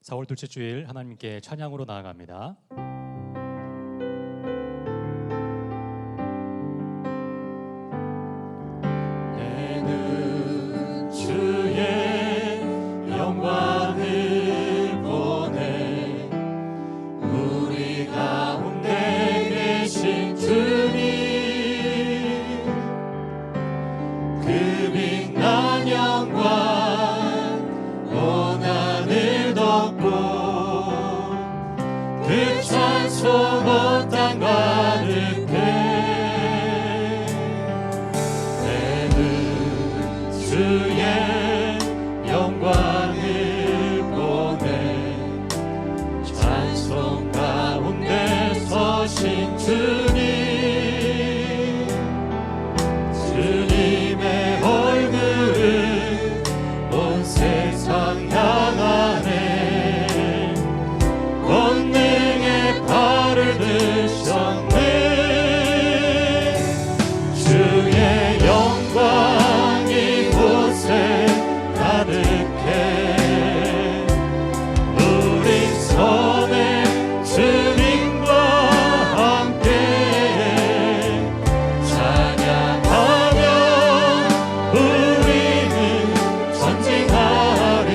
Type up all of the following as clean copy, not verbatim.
4월 둘째 주일 하나님께 찬양으로 나아갑니다. 내는 주의 영광을 보내 우리 가운데 계신 주님 그 빛난 영광 온 하늘 덮고 그 찬송 온 땅 가득해 내는 주의 영광을 보내 찬송 가운데 서신 주님 주님의 얼굴을 온 세상 향하네 권능의 팔을 드셨네 주의 영광 이곳에 가득해 우리 손에 주님과 함께 찬양하며 우리는 전진하리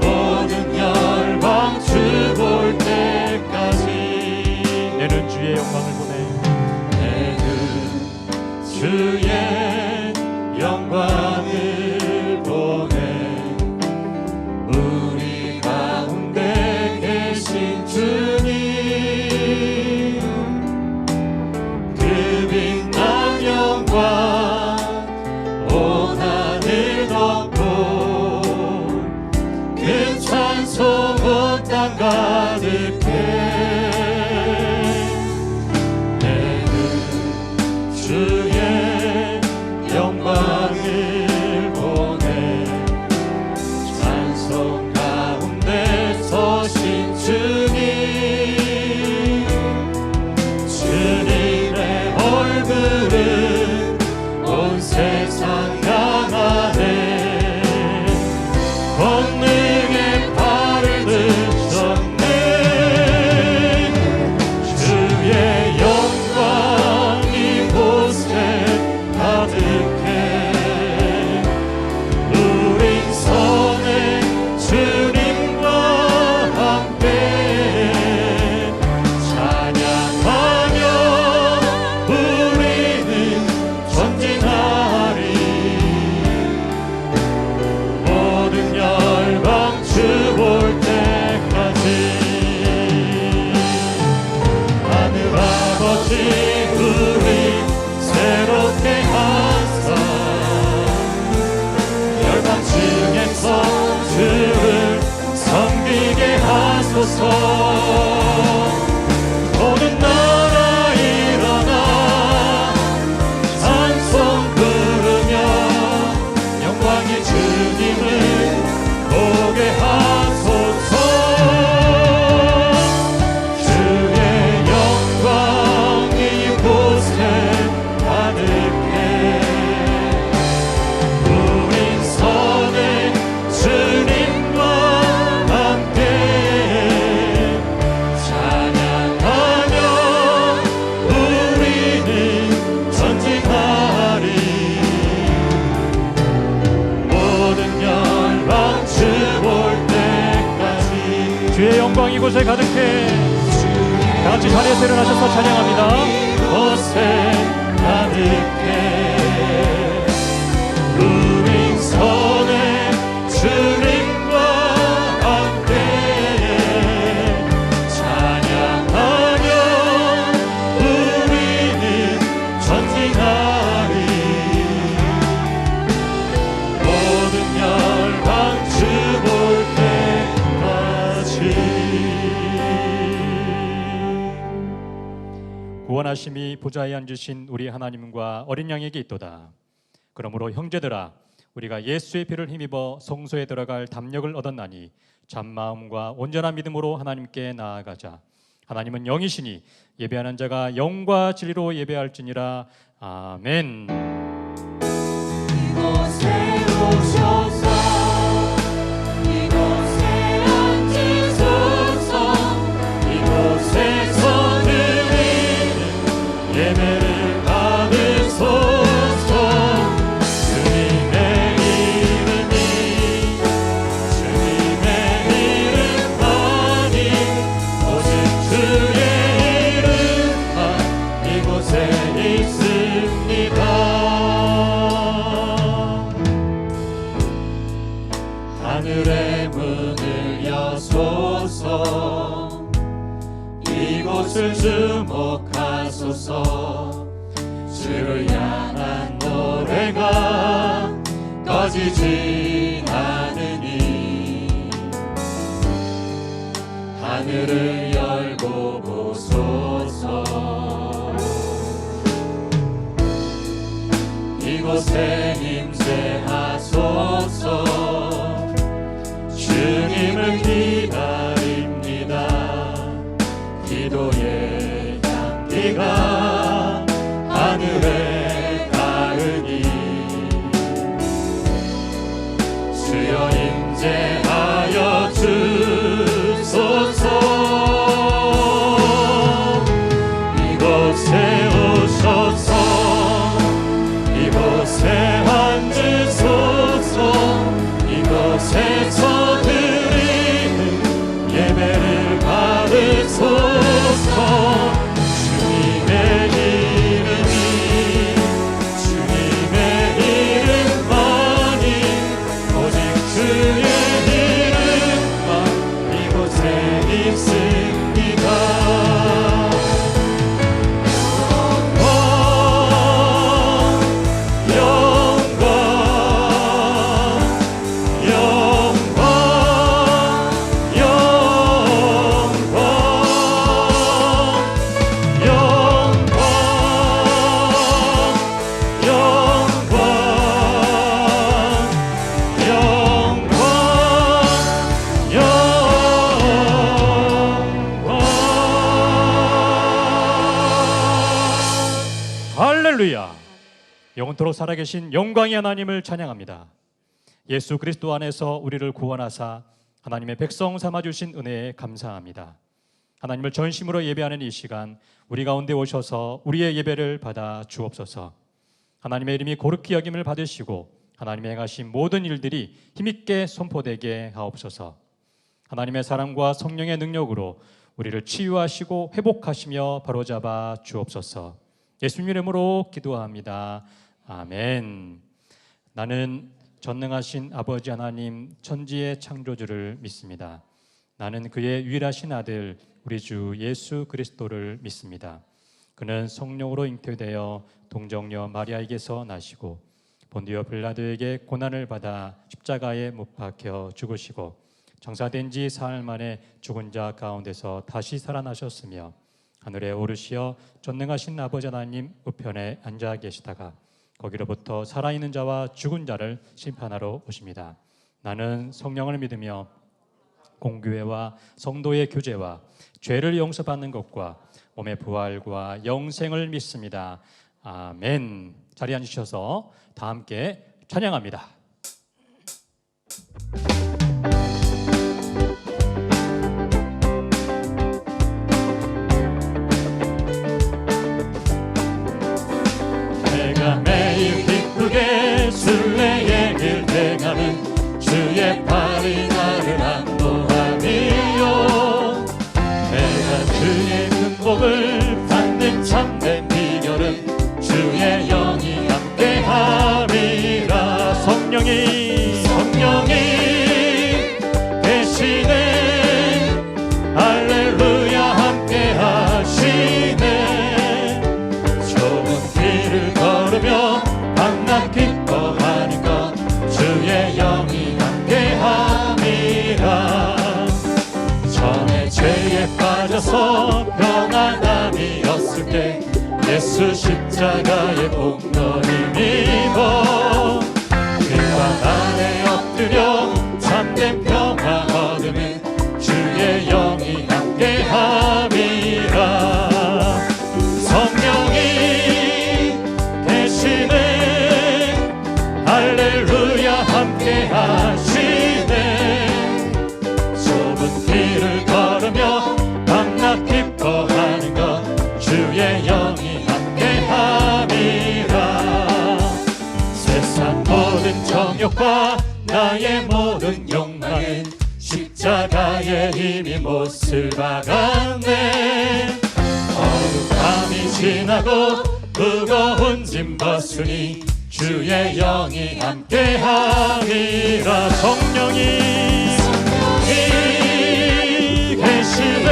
모든 열방 주 볼 때까지 내는 주의 영광을 보내 내는 주의 영광을 보내 우리 가운데 계신 주님 그 빛난 영광 온 하늘 덮고 그 찬송 온 땅 가득해 내는 주의 영광을 보내 찬송 가운데 서신 주님 주님의 얼굴은 온 세상 향하네 권능의 팔을 드셨네 주의 영광 이곳에 가득해 우린 손에 주님과 함께 찬양하며 우리는 전진하리 모든 열방 주 볼 때까지 하늘 아버지 우리 새롭게 하사 열방 중에서 주를 섬기게 하소서 모든 나라 일어나 찬송 부르며 영광의 주님을 보게 하소서 주의 영광 이곳에 가득해 우린 손에 주님과 함께 찬양하며 우리는 전진하리 모든 열방 주 볼 때까지 주의 영광 이곳에 가득해 다 같이 자리에서 일어나셔서 찬양합니다. 이곳에 가득해 우린 손에 주님과 함께 찬양하며 우리는 전진하리 모든 열방 주 볼 때까지 구원하심이 보좌에 앉으신 우리 하나님과 어린 양에게 있도다. 그러므로 형제들아 우리가 예수의 피를 힘입어 성소에 들어갈 담력을 얻었나니 참마음과 온전한 믿음으로 하나님께 나아가자. 하나님은 영이시니 예배하는 자가 영과 진리로 예배할지니라. 아멘. 이곳에 오셔서 해가 꺼지지 않으니 하늘을 열고 보소서. 이곳에 임재하소서. 주님을 기다립니다. 기도의 향기가 하늘에 닿으니 주여 임재하여 주소서. 이곳에 오셔서 이곳에 앉으소서. 이곳에서 드리는 예배를 받으소서. 주님의 이름만이 오직 주의 이름만 이곳에 있습니다. 할렐루야. 영원토록 살아계신 영광의 하나님을 찬양합니다. 예수 그리스도 안에서 우리를 구원하사 하나님의 백성 삼아주신 은혜에 감사합니다. 하나님을 전심으로 예배하는 이 시간 우리 가운데 오셔서 우리의 예배를 받아 주옵소서. 하나님의 이름이 거룩히 여김을 받으시고 하나님의 행하신 모든 일들이 힘있게 선포되게 하옵소서. 하나님의 사랑과 성령의 능력으로 우리를 치유하시고 회복하시며 바로잡아 주옵소서. 예수님 이름으로 기도합니다. 아멘. 나는 전능하신 아버지 하나님 천지의 창조주를 믿습니다. 나는 그의 유일하신 아들 우리 주 예수 그리스도를 믿습니다. 그는 성령으로 잉태되어 동정녀 마리아에게서 나시고 본디오 빌라도에게 고난을 받아 십자가에 못 박혀 죽으시고 장사된 지 사흘 만에 죽은 자 가운데서 다시 살아나셨으며 하늘에 오르시어 전능하신 아버지 하나님 우편에 앉아 계시다가 거기로부터 살아있는 자와 죽은 자를 심판하러 오십니다. 나는 성령을 믿으며 공교회와 성도의 교제와 죄를 용서받는 것과 몸의 부활과 영생을 믿습니다. 아멘. 자리에 앉으셔서 다 함께 찬양합니다. 내가 매일 기쁘게 순례의 길 행하는 주의 팔이 나를 안보함이요. 내가 주의 큰 복을 받는 참된 비결은 주의 영이 함께함이라. 성령이 계시네. 할렐루야 함께하시네. 좁은 길을 걸으며 밤낮 기뻐하는 것 주의 영이 함께함이라. 전에 죄에 빠져서 평안함이었을 때 예수 십자가의 복널 힘입어 그 방 안에 엎드려 참된 평화 얻으면 주의 영이 함께함이라. 성령이 계시네. 할렐루야 함께하시네. 좁은 길을 걸으며 밤낮 기뻐하는 것 주의 영이 함께함이라. 세상 모든 정욕과 나의 모든 욕망은 십자가의 힘이 못을 박았네. 어둠밤이 지나고 무거운 짐 벗으니 주의 영이 함께함이라. 성령이 계시네.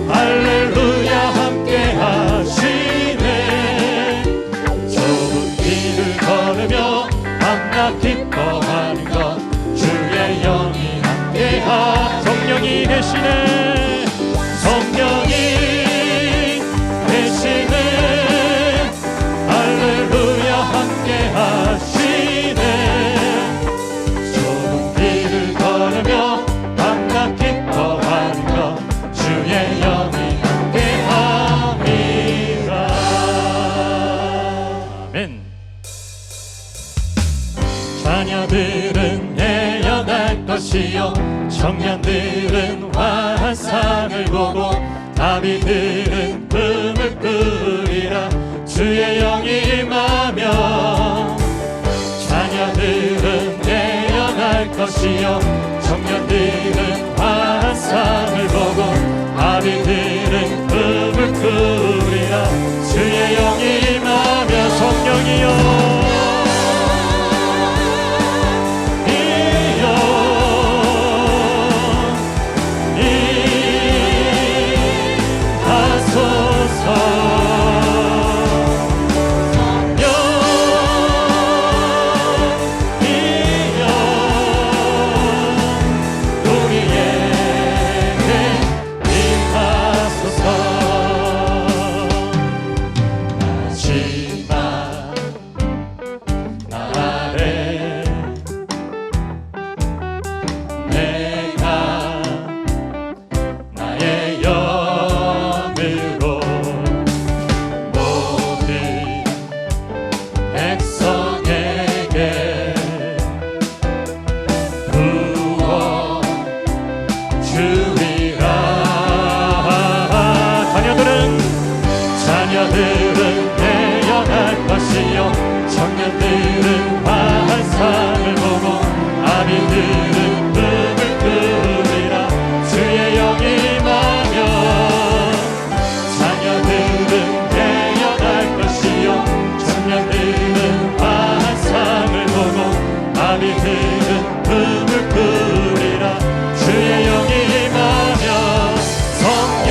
할렐루야 함께하시네. 좁은 길 기뻐하는 것 주의 영이 함께하. 성령이 계시네. 성령이 계시네. 할렐루야 함께하시네. 좁은 길을 걸으며 밤낮 기뻐하는 것 주의 영이 함께함이라. 아멘. 자녀들은 내려갈 것이요 청년들은 환상을 보고 나비들은 꿈을 꾸리라. 주의 영이 임하며 자녀들은 내려갈 것이요 청년들은 환상을 보고 나비들은 꿈을 꾸리라. 주의 영이 임하며 성령이여 자녀들은 내려갈 것이요 청년들은 환상을 보고 아비들은 꿈을 꾸리라. 주의 영이 임하며 자녀들은 내려갈 것이요 청년들은 환상을 보고 아비들은 꿈을 꾸리라. 주의 영이 임하며 성령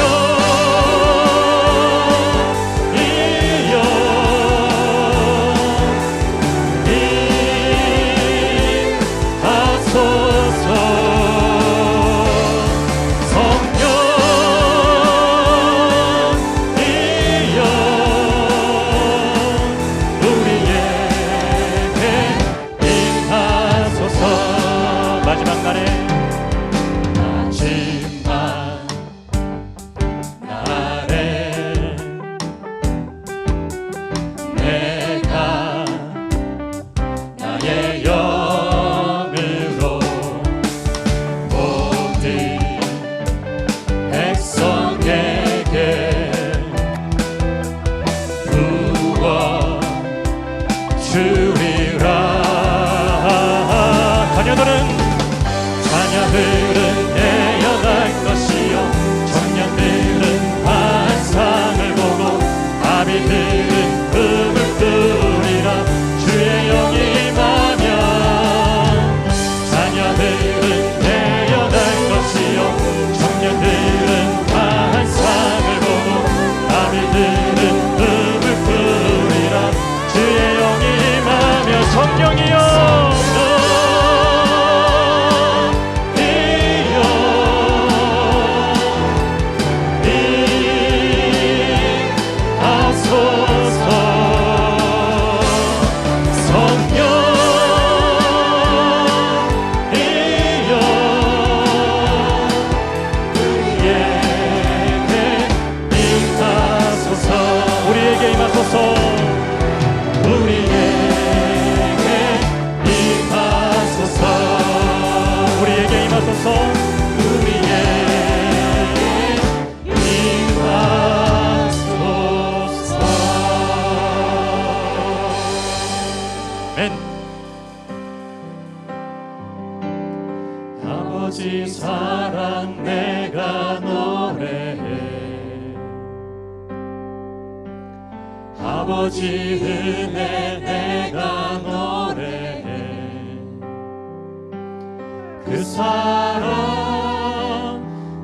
자녀들은 내려갈 것이요 청년들은 환상을 보고 아비들은 꿈을 꾸리라. 주의 영이 임하며 자녀들은 내려갈 것이요 청년들은 환상을 보고 아비들은 꿈을 꾸리라. 주의 영이 임하며 성령이여 아버지 사랑 내가 노래해. 아버지 은혜 내가 노래해. 그 사랑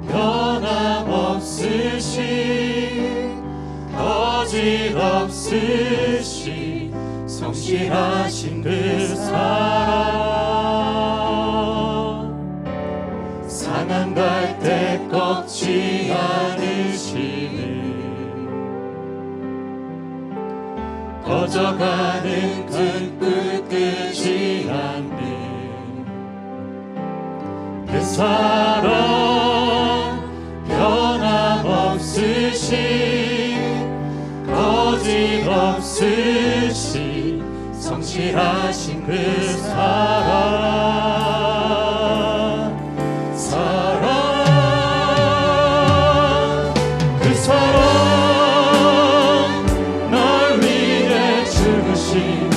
변함없으신 거짓없으신 성실 성실하신 그 사랑 상한 갈 때 꺾지 않으시는 꺼져가는 등불 끄지 않는 그 사랑 변함없으신 거짓없으신 성실하신 그 그 사랑 날 위해 죽으신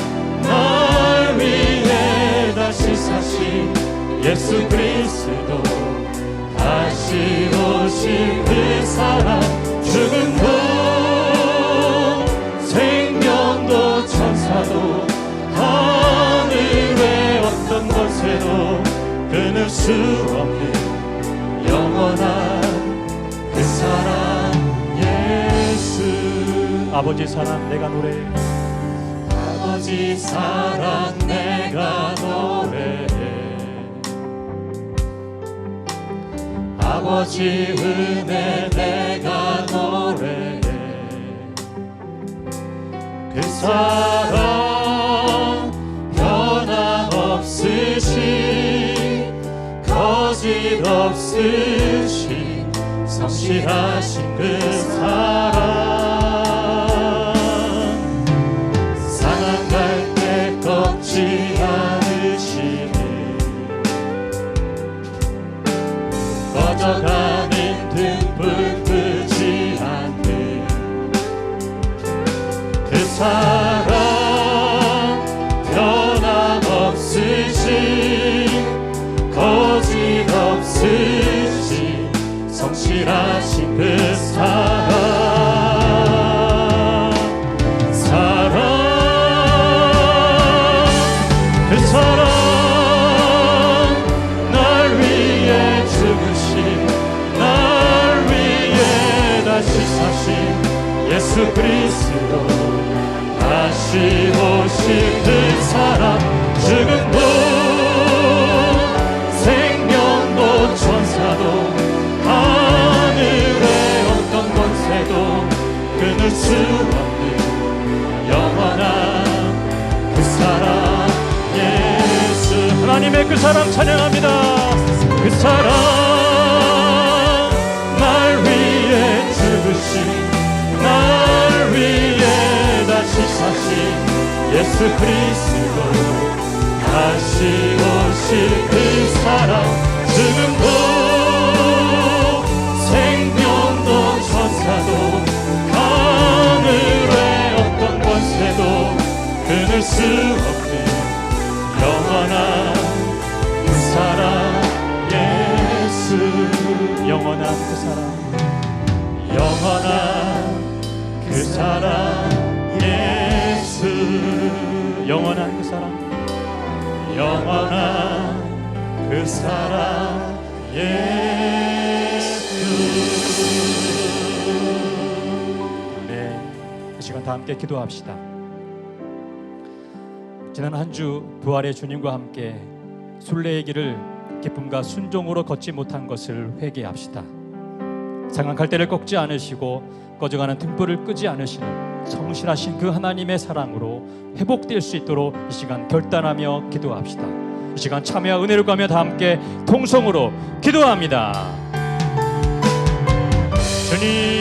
날 위해 다시 사신 예수 그리스도 다시 오실 그 사랑 죽음도 생명도 천사도 하늘의 어떤 권세도 끊을 수 없는 영원한 그 사랑 예수 아버지 사랑 내가 노래해 아버지 사랑 내가 노래해 아버지 은혜 내가 노래해 그 사랑 변함없으신 거짓없으신 성실하신 그 사랑 상한 갈 때 꺾지 않으시는 꺼져가는 등불 끄지 않는 그 사랑 변함없으신 거짓없으신 성실하신 그 그 사랑 날 위해 죽으신 날 위해 다시 사신 예수 그리스도 다시 오실 그 사랑 죽음도 생명도 천사도 하늘의 어떤 권세도 끊을 수 없는 영원한 그 사랑 예수 하나님의 그 사랑 찬양합니다. 그 사랑 날 위해 죽으신 날 위해 다시 사신 예수 그리스도 다시 오실 그 사랑 죽음도 생명도 천사도 하늘의 어떤 권세도 끊을 수 없는 영원한 그 사랑 예수 영원한 그 사랑 영원한 그 사랑 예수 영원한 그 사랑 영원한 그 사랑 예수 네, 이 시간 다 함께 기도합시다. 지난 한 주 부활의 주님과 함께 순례의 길을 기쁨과 순종으로 걷지 못한 것을 회개합시다. 상한 갈대를 꺾지 않으시고 꺼져가는 등불을 끄지 않으시는 성실하신 그 하나님의 사랑으로 회복될 수 있도록 이 시간 결단하며 기도합시다. 이 시간 참여와 은혜를 구하며 다 함께 통성으로 기도합니다. 주님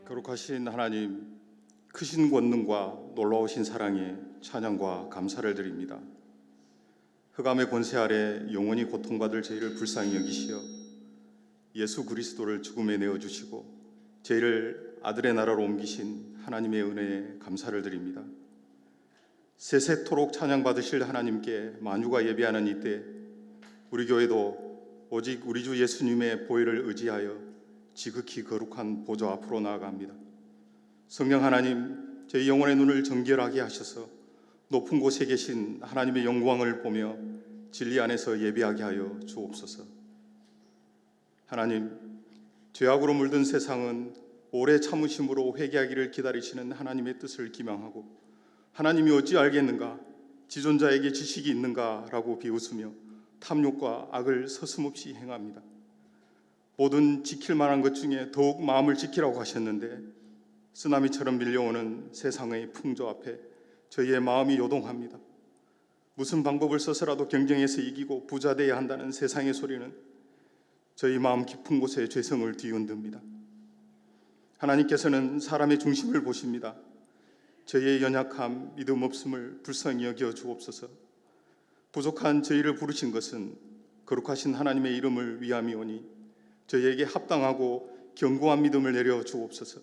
거룩하신 하나님, 크신 권능과 놀라우신 사랑에 찬양과 감사를 드립니다. 흑암의 권세 아래 영원히 고통받을 저희를 불쌍히 여기시어 예수 그리스도를 죽음에 내어주시고 저희를 아들의 나라로 옮기신 하나님의 은혜에 감사를 드립니다. 세세토록 찬양받으실 하나님께 만유가 예배하는 이때 우리 교회도 오직 우리 주 예수님의 보혈을 의지하여 지극히 거룩한 보좌 앞으로 나아갑니다. 성령 하나님, 저희 영혼의 눈을 정결하게 하셔서 높은 곳에 계신 하나님의 영광을 보며 진리 안에서 예배하게 하여 주옵소서. 하나님, 죄악으로 물든 세상은 오래 참으심으로 회개하기를 기다리시는 하나님의 뜻을 기망하고 하나님이 어찌 알겠는가, 지존자에게 지식이 있는가 라고 비웃으며 탐욕과 악을 서슴없이 행합니다. 모든 지킬 만한 것 중에 더욱 마음을 지키라고 하셨는데 쓰나미처럼 밀려오는 세상의 풍조 앞에 저희의 마음이 요동합니다. 무슨 방법을 써서라도 경쟁해서 이기고 부자 되어야 한다는 세상의 소리는 저희 마음 깊은 곳에 죄성을 뒤흔듭니다. 하나님께서는 사람의 중심을 보십니다. 저희의 연약함, 믿음 없음을 불쌍히 여겨 주옵소서. 부족한 저희를 부르신 것은 거룩하신 하나님의 이름을 위함이오니 저희에게 합당하고 견고한 믿음을 내려 주옵소서.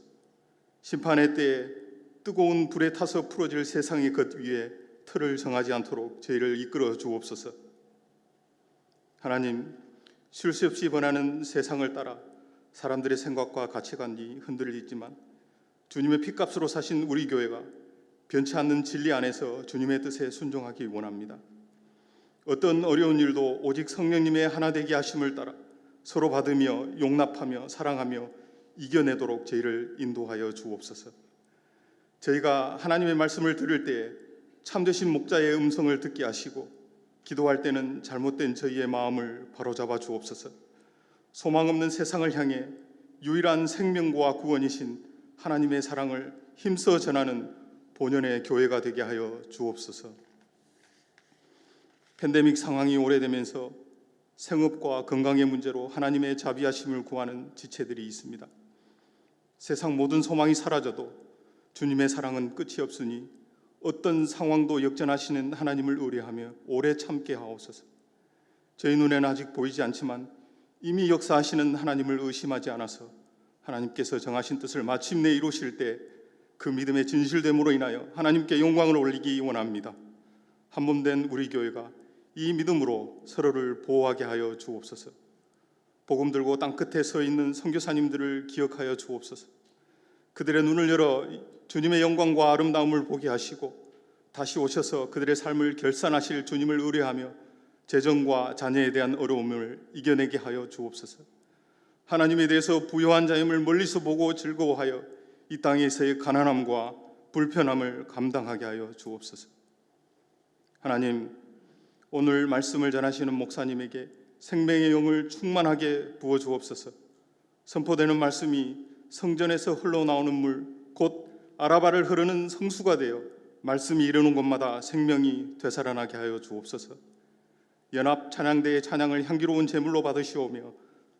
심판의 때에 뜨거운 불에 타서 풀어질 세상의 것 위에 틀을 정하지 않도록 저희를 이끌어 주옵소서. 하나님, 쉴 새 없이 번하는 세상을 따라 사람들의 생각과 가치관이 흔들리지만 주님의 피값으로 사신 우리 교회가 변치 않는 진리 안에서 주님의 뜻에 순종하기 원합니다. 어떤 어려운 일도 오직 성령님의 하나 되게 하심을 따라 서로 받으며 용납하며 사랑하며 이겨내도록 저희를 인도하여 주옵소서. 저희가 하나님의 말씀을 들을 때에 참되신 목자의 음성을 듣게 하시고 기도할 때는 잘못된 저희의 마음을 바로잡아 주옵소서. 소망 없는 세상을 향해 유일한 생명과 구원이신 하나님의 사랑을 힘써 전하는 본연의 교회가 되게 하여 주옵소서. 팬데믹 상황이 오래되면서 생업과 건강의 문제로 하나님의 자비하심을 구하는 지체들이 있습니다. 세상 모든 소망이 사라져도 주님의 사랑은 끝이 없으니 어떤 상황도 역전하시는 하나님을 의뢰하며 오래 참게 하옵소서. 저희 눈에는 아직 보이지 않지만 이미 역사하시는 하나님을 의심하지 않아서 하나님께서 정하신 뜻을 마침내 이루실 때 그 믿음의 진실됨으로 인하여 하나님께 영광을 올리기 원합니다. 한 몸 된 우리 교회가 이 믿음으로 서로를 보호하게 하여 주옵소서. 복음 들고 땅끝에 서 있는 선교사님들을 기억하여 주옵소서. 그들의 눈을 열어 주님의 영광과 아름다움을 보게 하시고 다시 오셔서 그들의 삶을 결산하실 주님을 의뢰하며 재정과 자녀에 대한 어려움을 이겨내게 하여 주옵소서. 하나님에 대해서 부요한 자임을 멀리서 보고 즐거워하여 이 땅에서의 가난함과 불편함을 감당하게 하여 주옵소서. 하나님, 오늘 말씀을 전하시는 목사님에게 생명의 영을 충만하게 부어 주옵소서. 선포되는 말씀이 성전에서 흘러나오는 물, 곧 아라바를 흐르는 성수가 되어 말씀이 이르는 곳마다 생명이 되살아나게 하여 주옵소서. 연합 찬양대의 찬양을 향기로운 제물로 받으시오며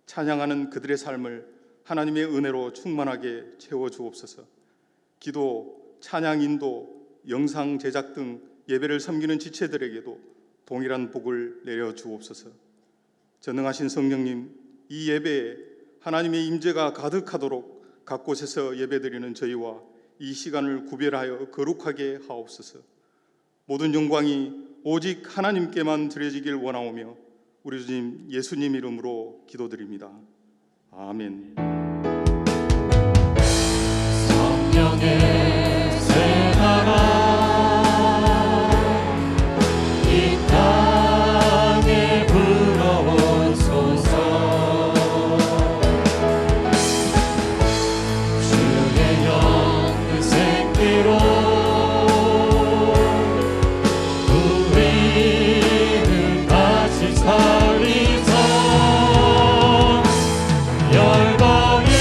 찬양하는 그들의 삶을 하나님의 은혜로 충만하게 채워 주옵소서. 기도, 찬양 인도, 영상 제작 등 예배를 섬기는 지체들에게도 동일한 복을 내려 주옵소서. 전능하신 성령님, 이 예배에 하나님의 임재가 가득하도록 각 곳에서 예배드리는 저희와 이 시간을 구별하여 거룩하게 하옵소서. 모든 영광이 오직 하나님께만 드려지길 원하오며 우리 주님 예수님 이름으로 기도드립니다. 아멘. 성령의 새바람 이 땅에 불어오소서. 주의 영 생기로 우리를 다시 살리사 열방의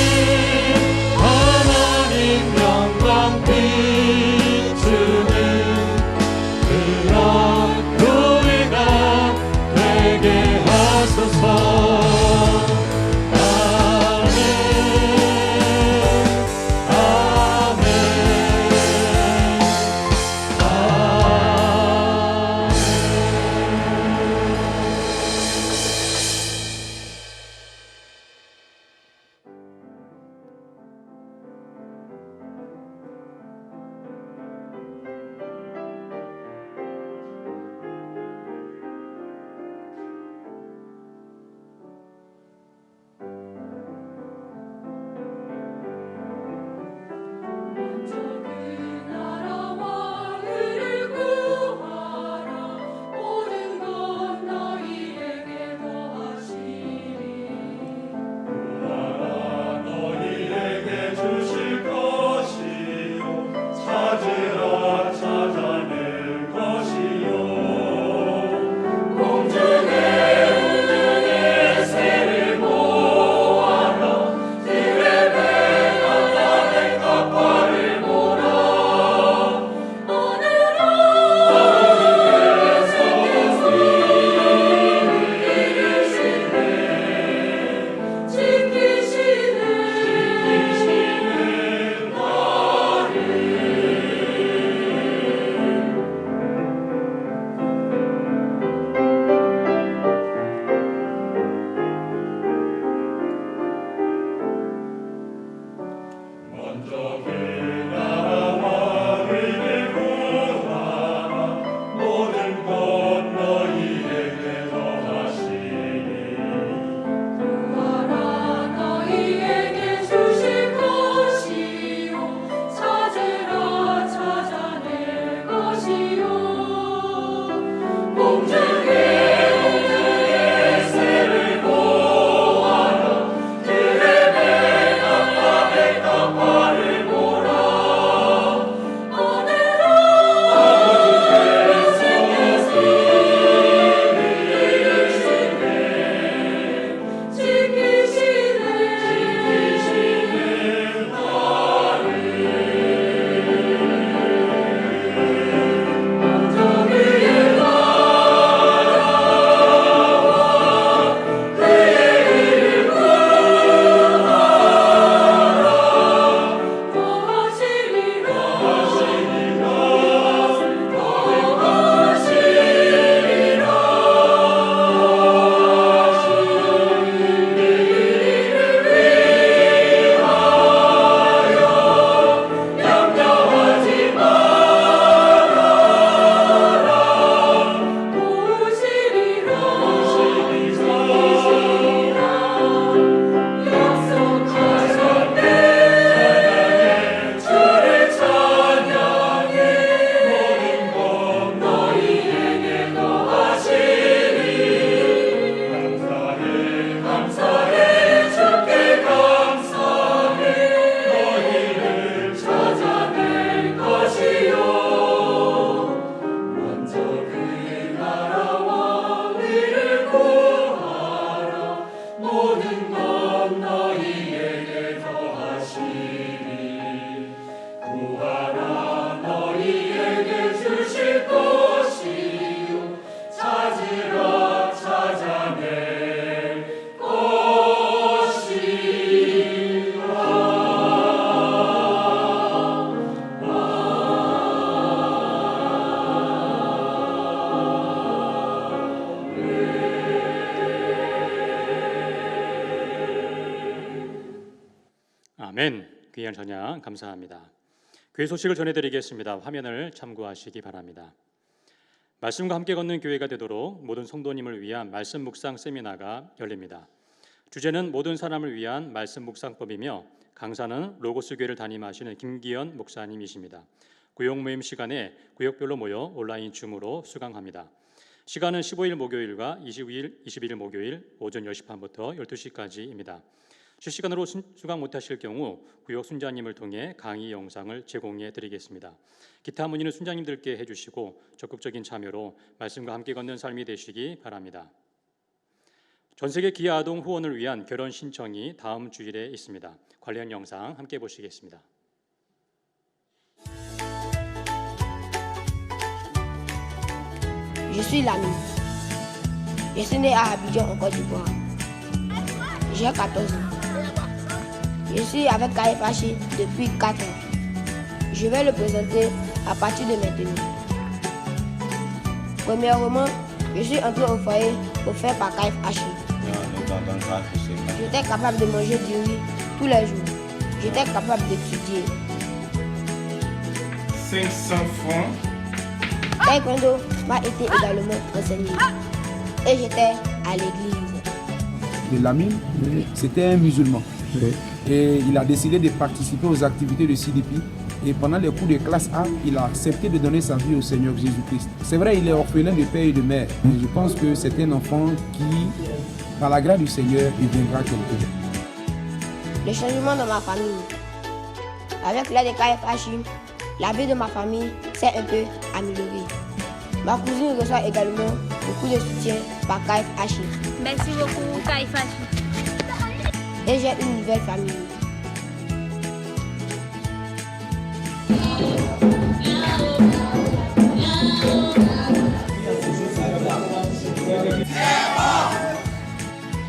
귀한 찬양 감사합니다. 교회 소식을 전해드리겠습니다. 화면을 참고하시기 바랍니다. 말씀과 함께 걷는 교회가 되도록 모든 성도님을 위한 말씀 묵상 세미나가 열립니다. 주제는 모든 사람을 위한 말씀 묵상법이며 강사는 로고스 교회를 담임하시는 김기현 목사님이십니다. 구역 모임 시간에 구역별로 모여 온라인 줌으로 수강합니다. 시간은 15일 목요일과 21일 목요일 오전 10시 반부터 12시까지입니다. 실시간으로 수강 못하실 경우 구역 순자님을 통해 강의 영상을 제공해 드리겠습니다. 기타 문의는 순자님들께 해주시고 적극적인 참여로 말씀과 함께 걷는 삶이 되시기 바랍니다. 전세계 기아 아동 후원을 위한 결혼 신청이 다음 주일에 있습니다. 관련 영상 함께 보시겠습니다. Je suis l'ami. Je suis né à Abidjan, en Côte d'Ivoire. J'ai 14 ans. Je suis avec KFH depuis 4 ans. Je vais le présenter à partir de maintenant. Premièrement, je suis entré au foyer offert par KFH. J'étais capable de manger du riz tous les jours. J'étais capable d'étudier. 500 francs. Taekwondo m'a été également enseigné. Et j'étais à l'église. De l'ami, c'était un musulman. Et il a décidé de participer aux activités de CDP. Et pendant les cours de classe A, il a accepté de donner sa vie au Seigneur Jésus-Christ. C'est vrai, il est orphelin de père et de mère. Mais je pense que c'est un enfant qui, par la grâce du Seigneur, deviendra quelqu'un. Le changement dans ma famille. Avec l'aide de KFH, la vie de ma famille s'est un peu améliorée. Ma cousine reçoit également beaucoup de soutien par KFH. Merci beaucoup, KFH. Et j'ai une nouvelle famille.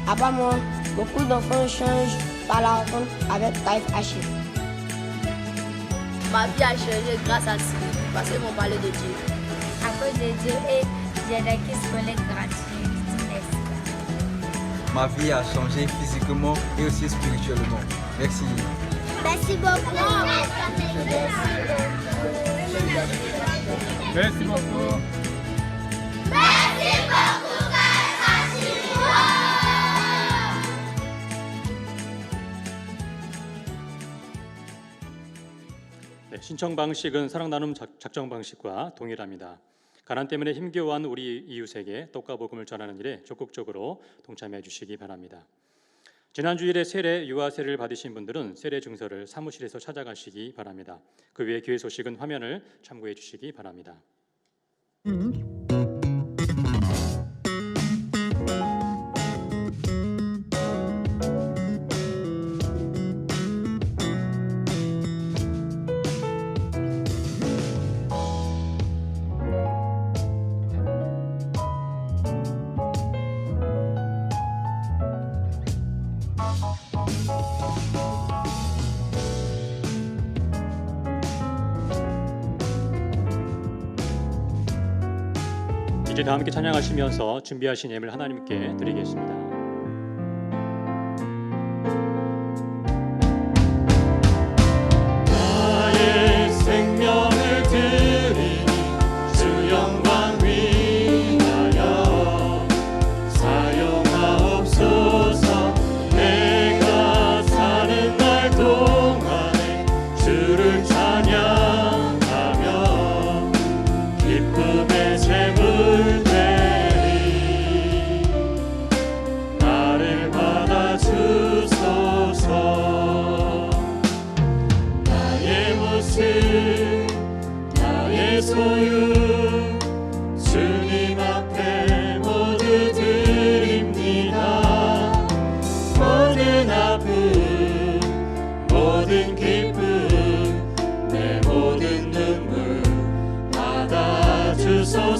Apparemment, beaucoup d'enfants changent par la rencontre avec KFH. Ma vie a changé grâce à ça, parce qu'ils m'ont parlé de Dieu. À cause de Dieu et j'ai des kits scolaires gratuits. Merci. Ma vie a changé physiquement et aussi spirituellement. Merci. Merci beaucoup. Merci beaucoup. 네, 신청 방식은 사랑 나눔 작정 방식과 동일합니다. 가난 때문에 힘겨워하는 우리 이웃에게 떡과 복음을 전하는 일에 적극적으로 동참해 주시기 바랍니다. 지난 주일에 세례 유아세를 받으신 분들은 세례 증서를 사무실에서 찾아가시기 바랍니다. 그 외에 교회 소식은 화면을 참고해 주시기 바랍니다. 이제 다 함께 찬양하시면서 준비하신 예물 하나님께 드리겠습니다. 나의 생명을 드리니 주 영광 위하여 사용하옵소서. 내가 사는 날 동안에 주를 찬양하며 기쁨의 제물 나를 받아주소서. 나의 모습 나의 소유 주님 앞에 모두 드립니다. 모든 아픔 모든 기쁨 내 모든 눈물 받아주소서.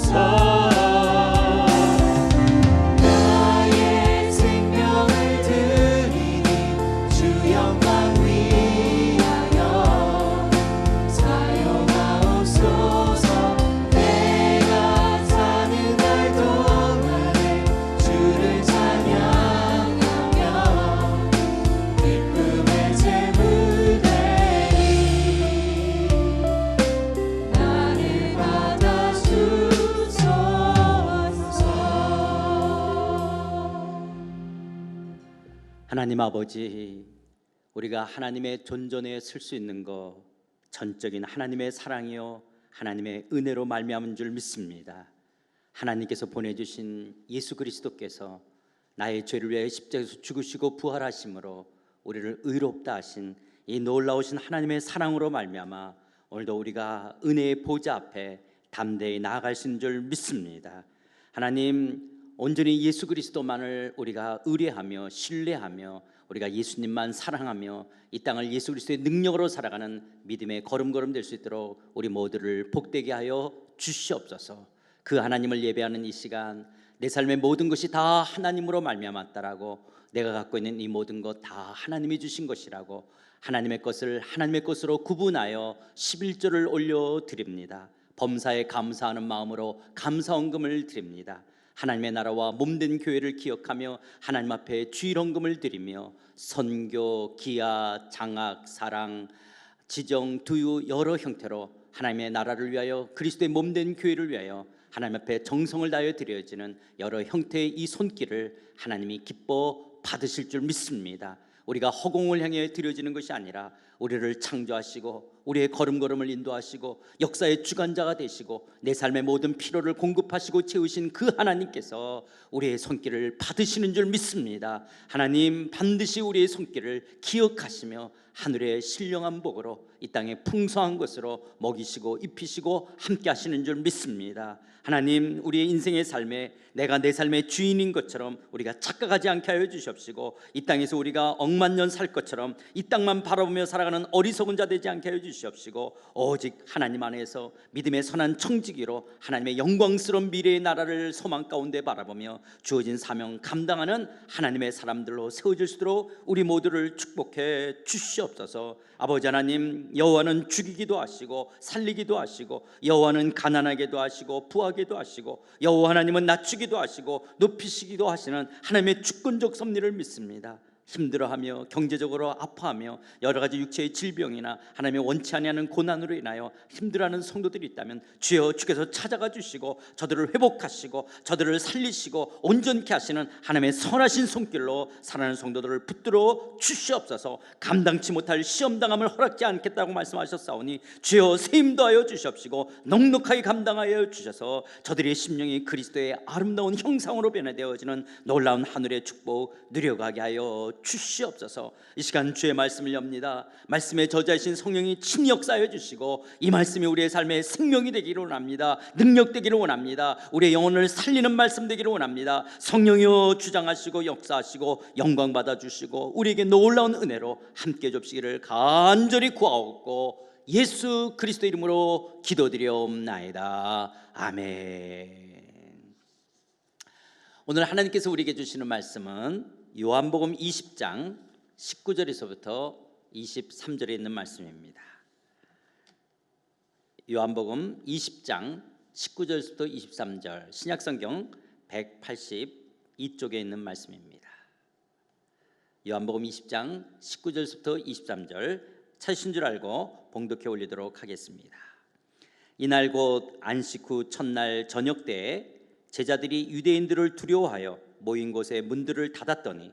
기쁨의 제물 하나님 아버지, 우리가 하나님의 존전에 설 수 있는 것 전적인 하나님의 사랑이요 하나님의 은혜로 말미암은 줄 믿습니다. 하나님께서 보내주신 예수 그리스도께서 나의 죄를 위해 십자가에서 죽으시고 부활하심으로 우리를 의롭다 하신 이 놀라우신 하나님의 사랑으로 말미암아 오늘도 우리가 은혜의 보좌 앞에 담대히 나아갈 수 있는 줄 믿습니다. 하나님, 온전히 예수 그리스도만을 우리가 의뢰하며 신뢰하며 우리가 예수님만 사랑하며 이 땅을 예수 그리스도의 능력으로 살아가는 믿음의 걸음걸음 될 수 있도록 우리 모두를 복되게 하여 주시옵소서. 그 하나님을 예배하는 이 시간, 내 삶의 모든 것이 다 하나님으로 말미암았다라고, 내가 갖고 있는 이 모든 것 다 하나님이 주신 것이라고 하나님의 것을 하나님의 것으로 구분하여 11조를 올려드립니다. 범사에 감사하는 마음으로 감사헌금을 드립니다. 하나님의 나라와 몸된 교회를 기억하며 하나님 앞에 주일헌금을 드리며 선교, 기아, 장학, 사랑, 지정, 두유 여러 형태로 하나님의 나라를 위하여 그리스도의 몸된 교회를 위하여 하나님 앞에 정성을 다하여 드려지는 여러 형태의 이 손길을 하나님이 기뻐 받으실 줄 믿습니다. 우리가 허공을 향해 드려지는 것이 아니라 우리를 창조하시고 우리의 걸음걸음을 인도하시고 역사의 주관자가 되시고 내 삶의 모든 필요를 공급하시고 채우신 그 하나님께서 우리의 손길을 받으시는 줄 믿습니다. 하나님, 반드시 우리의 손길을 기억하시며 하늘의 신령한 복으로 이 땅의 풍성한 것으로 먹이시고 입히시고 함께 하시는 줄 믿습니다. 하나님, 우리의 인생의 삶에 내가 내 삶의 주인인 것처럼 우리가 착각하지 않게 하여 주시옵시고, 이 땅에서 우리가 억만년 살 것처럼 이 땅만 바라보며 살아가는 어리석은 자 되지 않게 하여 주시옵시고, 오직 하나님 안에서 믿음의 선한 청지기로 하나님의 영광스러운 미래의 나라를 소망 가운데 바라보며 주어진 사명 감당하는 하나님의 사람들로 세워질 수 있도록 우리 모두를 축복해 주시옵소서. 아버지 하나님, 여호와는 죽이기도 하시고 살리기도 하시고, 여호와는 가난하게도 하시고 부하게도 하시고, 여호와 하나님은 낮추기도 하시고 높이시기도 하시는 하나님의 주권적 섭리를 믿습니다. 힘들어하며 경제적으로 아파하며 여러 가지 육체의 질병이나 하나님의 원치 아니하는 고난으로 인하여 힘들어하는 성도들이 있다면 주여, 주께서 찾아가 주시고 저들을 회복하시고 저들을 살리시고 온전케 하시는 하나님의 선하신 손길로 살아가는 성도들을 붙들어 주시옵소서. 감당치 못할 시험당함을 허락지 않겠다고 말씀하셨사오니 주여, 세임 더하여 주시옵시고 넉넉하게 감당하여 주셔서 저들의 심령이 그리스도의 아름다운 형상으로 변화되어지는 놀라운 하늘의 축복 누려가게 하여 주시옵소서. 이 시간 주의 말씀을 엽니다. 말씀의 저자이신 성령이 친히 역사하여 주시고 이 말씀이 우리의 삶의 생명이 되기를 원합니다. 능력 되기를 원합니다. 우리의 영혼을 살리는 말씀 되기를 원합니다. 성령이여 주장하시고 역사하시고 영광 받아 주시고 우리에게 놀라운 은혜로 함께 줍시기를 간절히 구하옵고 예수 그리스도 이름으로 기도드리옵나이다. 아멘. 오늘 하나님께서 우리에게 주시는 말씀은 요한복음 20장 19절에서부터 23절에 있는 말씀입니다. 요한복음 20장 19절에서부터 23절, 신약성경 182쪽에 있는 말씀입니다. 요한복음 20장 19절에서부터 23절, 찾으신 줄 알고 봉독해 올리도록 하겠습니다. 이날 곧 안식 후 첫날 저녁 때에 제자들이 유대인들을 두려워하여 모인 곳에 문들을 닫았더니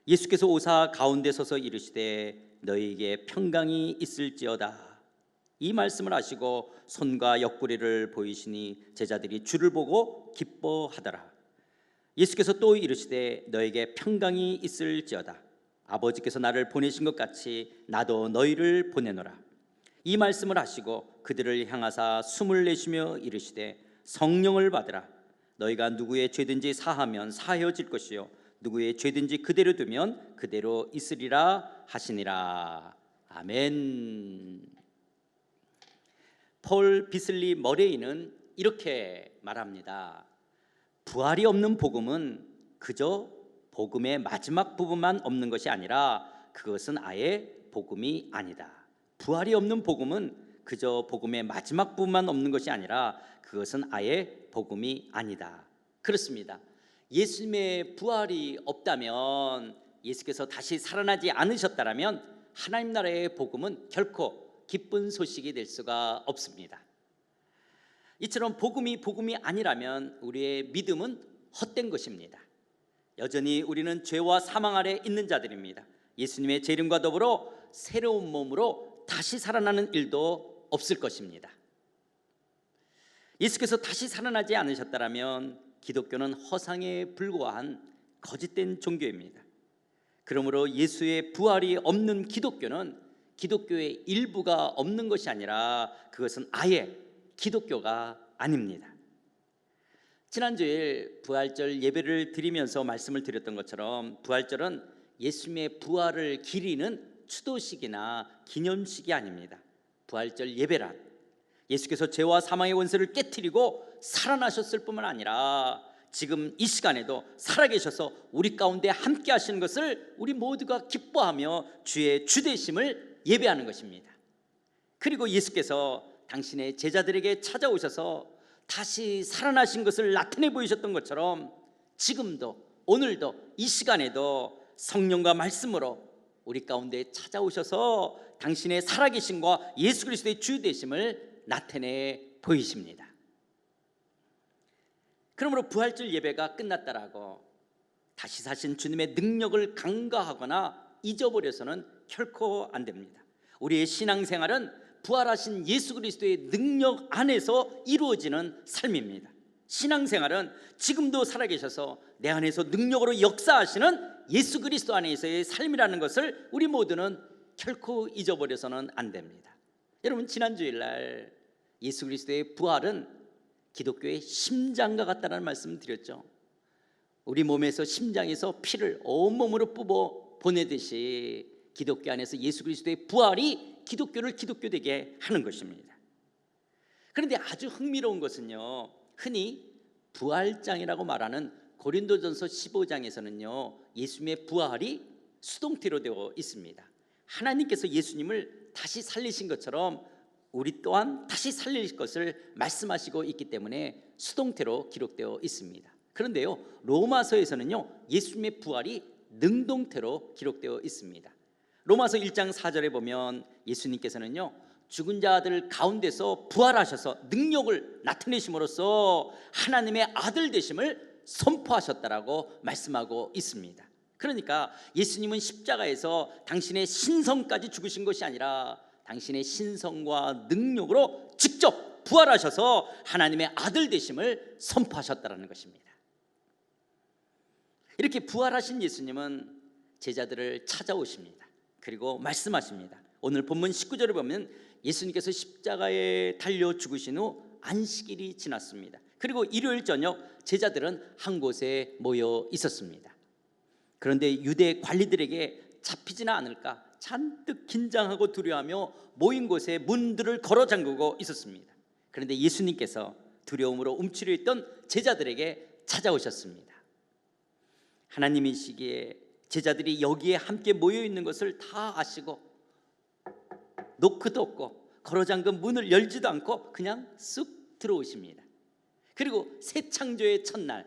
예수께서 오사 가운데 서서 이르시되 너희에게 평강이 있을지어다. 이 말씀을 하시고 손과 옆구리를 보이시니 제자들이 주를 보고 기뻐하더라. 예수께서 또 이르시되 너희에게 평강이 있을지어다. 아버지께서 나를 보내신 것 같이 나도 너희를 보내노라. 이 말씀을 하시고 그들을 향하사 숨을 내쉬며 이르시되 성령을 받으라. 너희가 누구의 죄든지 사하면 사하여질 것이요 누구의 죄든지 그대로 두면 그대로 있으리라 하시니라. 아멘. 폴 비슬리 머레이는 이렇게 말합니다. 부활이 없는 복음은 그저 복음의 마지막 부분만 없는 것이 아니라 그것은 아예 복음이 아니다. 부활이 없는 복음은 그저 복음의 마지막 부분만 없는 것이 아니라 그것은 아예 복음이 아니다. 그렇습니다. 예수님의 부활이 없다면, 예수께서 다시 살아나지 않으셨다면 하나님 나라의 복음은 결코 기쁜 소식이 될 수가 없습니다. 이처럼 복음이 아니라면 우리의 믿음은 헛된 것입니다. 여전히 우리는 죄와 사망 아래 있는 자들입니다. 예수님의 재림과 더불어 새로운 몸으로 다시 살아나는 일도 없을 것입니다. 예수께서 다시 살아나지 않으셨다면 기독교는 허상에 불과한 거짓된 종교입니다. 그러므로 예수의 부활이 없는 기독교는 기독교의 일부가 없는 것이 아니라 그것은 아예 기독교가 아닙니다. 지난주에 부활절 예배를 드리면서 말씀을 드렸던 것처럼 부활절은 예수님의 부활을 기리는 추도식이나 기념식이 아닙니다. 부활절 예배란 예수께서 죄와 사망의 원수를 깨트리고 살아나셨을 뿐만 아니라 지금 이 시간에도 살아계셔서 우리 가운데 함께 하시는 것을 우리 모두가 기뻐하며 주의 주되심을 예배하는 것입니다. 그리고 예수께서 당신의 제자들에게 찾아오셔서 다시 살아나신 것을 나타내 보이셨던 것처럼 지금도 오늘도 이 시간에도 성령과 말씀으로 우리 가운데 찾아오셔서 당신의 살아계심과 예수 그리스도의 주 되심을 나타내 보이십니다. 그러므로 부활절 예배가 끝났다라고 다시 사신 주님의 능력을 간과하거나 잊어버려서는 결코 안 됩니다. 우리의 신앙생활은 부활하신 예수 그리스도의 능력 안에서 이루어지는 삶입니다. 신앙생활은 지금도 살아계셔서 내 안에서 능력으로 역사하시는 예수 그리스도 안에서의 삶이라는 것을 우리 모두는 결코 잊어버려서는 안 됩니다. 여러분, 지난주일 날 예수 그리스도의 부활은 기독교의 심장과 같다는 말씀을 드렸죠. 우리 몸에서 심장에서 피를 온몸으로 뽑아 보내듯이 기독교 안에서 예수 그리스도의 부활이 기독교를 기독교되게 하는 것입니다. 그런데 아주 흥미로운 것은요, 흔히 부활장이라고 말하는 고린도전서 15장에서는요 예수님의 부활이 수동태로 되어 있습니다. 하나님께서 예수님을 다시 살리신 것처럼 우리 또한 다시 살릴 것을 말씀하시고 있기 때문에 수동태로 기록되어 있습니다. 그런데요 로마서에서는요 예수님의 부활이 능동태로 기록되어 있습니다. 로마서 1장 4절에 보면 예수님께서는요 죽은 자들 가운데서 부활하셔서 능력을 나타내심으로써 하나님의 아들 되심을 선포하셨다라고 말씀하고 있습니다. 그러니까 예수님은 십자가에서 당신의 신성까지 죽으신 것이 아니라 당신의 신성과 능력으로 직접 부활하셔서 하나님의 아들 되심을 선포하셨다라는 것입니다. 이렇게 부활하신 예수님은 제자들을 찾아오십니다. 그리고 말씀하십니다. 오늘 본문 19절을 보면 예수님께서 십자가에 달려 죽으신 후 안식일이 지났습니다. 그리고 일요일 저녁 제자들은 한 곳에 모여 있었습니다. 그런데 유대 관리들에게 잡히지는 않을까 잔뜩 긴장하고 두려워하며 모인 곳에 문들을 걸어 잠그고 있었습니다. 그런데 예수님께서 두려움으로 움츠려 있던 제자들에게 찾아오셨습니다. 하나님이시기에 제자들이 여기에 함께 모여 있는 것을 다 아시고 노크도 없고 걸어 잠근 문을 열지도 않고 그냥 쑥 들어오십니다. 그리고 새 창조의 첫날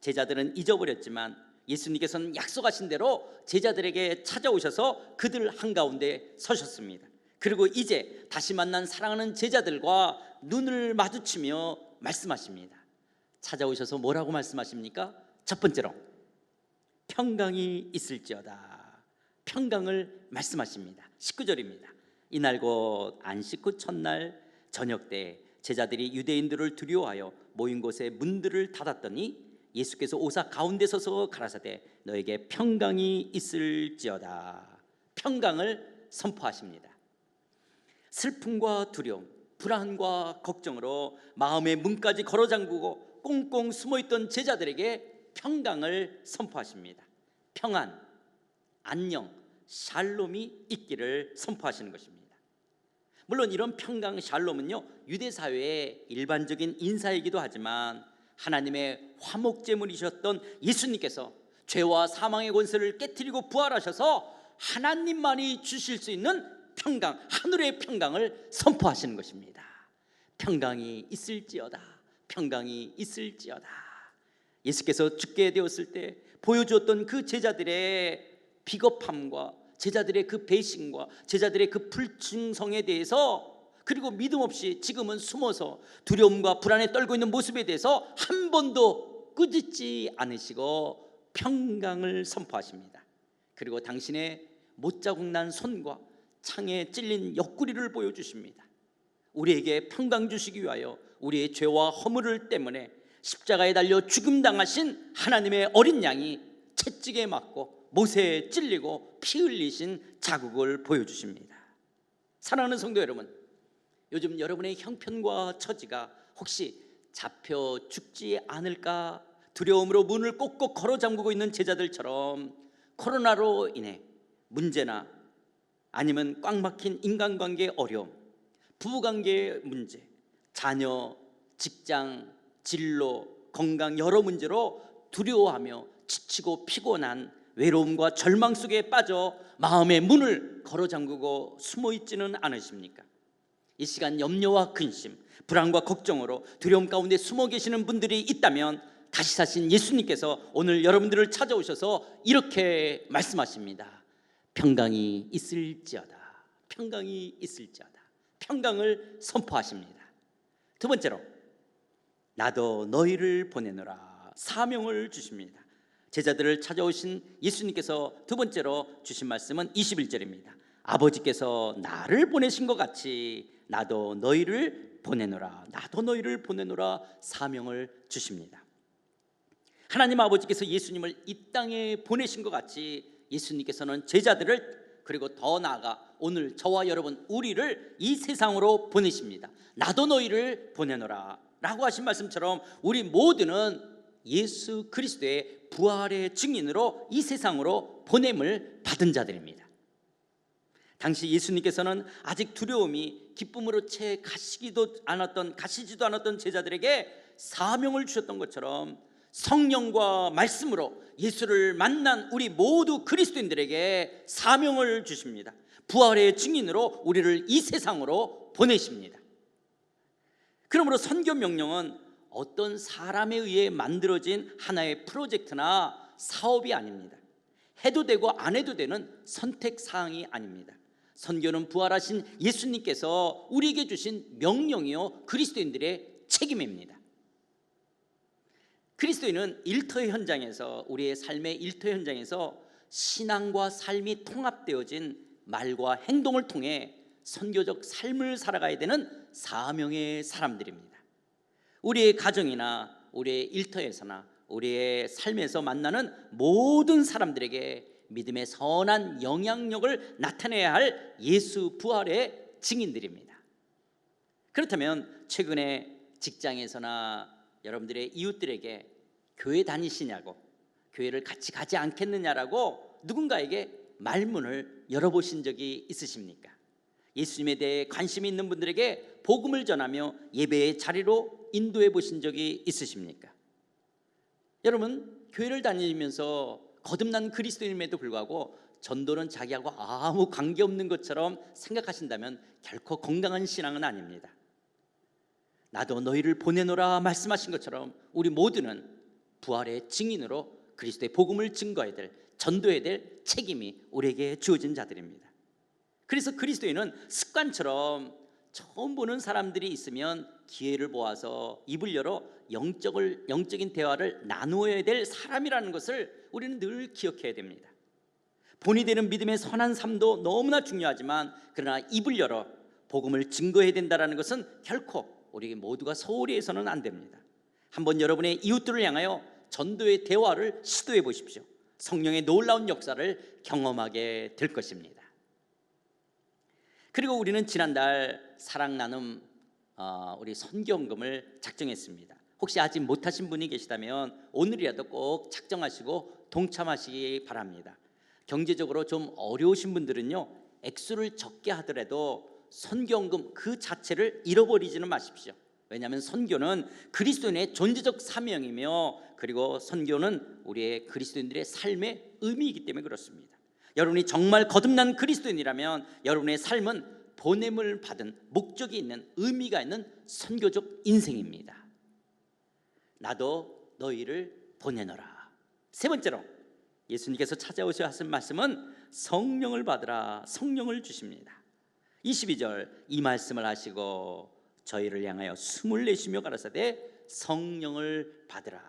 제자들은 잊어버렸지만 예수님께서는 약속하신 대로 제자들에게 찾아오셔서 그들 한가운데 서셨습니다. 그리고 이제 다시 만난 사랑하는 제자들과 눈을 마주치며 말씀하십니다. 찾아오셔서 뭐라고 말씀하십니까? 첫 번째로 평강이 있을지어다. 평강을 말씀하십니다. 19절입니다. 이날 곧 안식 후 첫날 저녁 때 제자들이 유대인들을 두려워하여 모인 곳에 문들을 닫았더니 예수께서 오사 가운데 서서 가라사대 너에게 평강이 있을지어다. 평강을 선포하십니다. 슬픔과 두려움, 불안과 걱정으로 마음의 문까지 걸어 잠그고 꽁꽁 숨어있던 제자들에게 평강을 선포하십니다. 평안, 안녕, 샬롬이 있기를 선포하시는 것입니다. 물론 이런 평강, 샬롬은요 유대 사회의 일반적인 인사이기도 하지만 하나님의 화목제물이셨던 예수님께서 죄와 사망의 권세를 깨트리고 부활하셔서 하나님만이 주실 수 있는 평강, 하늘의 평강을 선포하시는 것입니다. 평강이 있을지어다. 평강이 있을지어다. 예수께서 죽게 되었을 때 보여주었던 그 제자들의 비겁함과 제자들의 그 배신과 제자들의 그 불충성에 대해서 그리고 믿음 없이 지금은 숨어서 두려움과 불안에 떨고 있는 모습에 대해서 한 번도 꾸짖지 않으시고 평강을 선포하십니다. 그리고 당신의 못자국 난 손과 창에 찔린 옆구리를 보여주십니다. 우리에게 평강 주시기 위하여 우리의 죄와 허물을 때문에 십자가에 달려 죽임당하신 하나님의 어린 양이 채찍에 맞고 못에 찔리고 피 흘리신 자국을 보여주십니다. 사랑하는 성도 여러분, 요즘 여러분의 형편과 처지가 혹시 잡혀 죽지 않을까 두려움으로 문을 꼭꼭 걸어 잠그고 있는 제자들처럼 코로나로 인해 문제나 아니면 꽉 막힌 인간관계의 어려움, 부부관계의 문제, 자녀, 직장, 진로, 건강 여러 문제로 두려워하며 지치고 피곤한 외로움과 절망 속에 빠져 마음의 문을 걸어 잠그고 숨어 있지는 않으십니까? 이 시간 염려와 근심, 불안과 걱정으로 두려움 가운데 숨어 계시는 분들이 있다면 다시 사신 예수님께서 오늘 여러분들을 찾아오셔서 이렇게 말씀하십니다. 평강이 있을지어다. 평강이 있을지어다. 평강을 선포하십니다. 두 번째로 나도 너희를 보내노라 사명을 주십니다. 제자들을 찾아오신 예수님께서 두 번째로 주신 말씀은 21절입니다. 아버지께서 나를 보내신 것 같이 나도 너희를 보내노라. 나도 너희를 보내노라 사명을 주십니다. 하나님 아버지께서 예수님을 이 땅에 보내신 것 같이 예수님께서는 제자들을 그리고 더 나아가 오늘 저와 여러분 우리를 이 세상으로 보내십니다. 나도 너희를 보내노라 라고 하신 말씀처럼 우리 모두는 예수 그리스도의 부활의 증인으로 이 세상으로 보냄을 받은 자들입니다. 당시 예수님께서는 아직 두려움이 기쁨으로 채 가시지도 않았던 제자들에게 사명을 주셨던 것처럼 성령과 말씀으로 예수를 만난 우리 모두 그리스도인들에게 사명을 주십니다. 부활의 증인으로 우리를 이 세상으로 보내십니다. 그러므로 선교 명령은 어떤 사람에 의해 만들어진 하나의 프로젝트나 사업이 아닙니다. 해도 되고 안 해도 되는 선택사항이 아닙니다. 선교는 부활하신 예수님께서 우리에게 주신 명령이요 그리스도인들의 책임입니다. 그리스도인은 일터 현장에서 우리의 삶의 일터 현장에서 신앙과 삶이 통합되어진 말과 행동을 통해 선교적 삶을 살아가야 되는 사명의 사람들입니다. 우리의 가정이나 우리의 일터에서나 우리의 삶에서 만나는 모든 사람들에게 믿음의 선한 영향력을 나타내야 할 예수 부활의 증인들입니다. 그렇다면 최근에 직장에서나 여러분들의 이웃들에게 교회 다니시냐고, 교회를 같이 가지 않겠느냐라고 누군가에게 말문을 열어보신 적이 있으십니까? 예수님에 대해 관심이 있는 분들에게 복음을 전하며 예배의 자리로 인도해 보신 적이 있으십니까? 여러분, 교회를 다니면서 거듭난 그리스도인임에도 불구하고 전도는 자기하고 아무 관계없는 것처럼 생각하신다면 결코 건강한 신앙은 아닙니다. 나도 너희를 보내노라 말씀하신 것처럼 우리 모두는 부활의 증인으로 그리스도의 복음을 증거해야 될, 전도해야 될 책임이 우리에게 주어진 자들입니다. 그래서 그리스도인은 습관처럼 처음 보는 사람들이 있으면 기회를 모아서 입을 열어 영적인 대화를 나누어야 될 사람이라는 것을 우리는 늘 기억해야 됩니다. 본이 되는 믿음의 선한 삶도 너무나 중요하지만 그러나 입을 열어 복음을 증거해야 된다는 것은 결코 우리 모두가 소홀히 해서는 안 됩니다. 한번 여러분의 이웃들을 향하여 전도의 대화를 시도해 보십시오. 성령의 놀라운 역사를 경험하게 될 것입니다. 그리고 우리는 지난달 사랑 나눔 우리 선교헌금을 작정했습니다. 혹시 아직 못하신 분이 계시다면 오늘이라도 꼭 작정하시고 동참하시기 바랍니다. 경제적으로 좀 어려우신 분들은요, 액수를 적게 하더라도 선교헌금 그 자체를 잃어버리지는 마십시오. 왜냐하면 선교는 그리스도인의 존재적 사명이며 그리고 선교는 우리의 그리스도인들의 삶의 의미이기 때문에 그렇습니다. 여러분이 정말 거듭난 그리스도인이라면 여러분의 삶은 보냄을 받은 목적이 있는 의미가 있는 선교적 인생입니다. 나도 너희를 보내노라. 세 번째로 예수님께서 찾아오셔 하신 말씀은 성령을 받으라. 성령을 주십니다. 22절 이 말씀을 하시고 저희를 향하여 숨을 내쉬며 가라사대 성령을 받으라.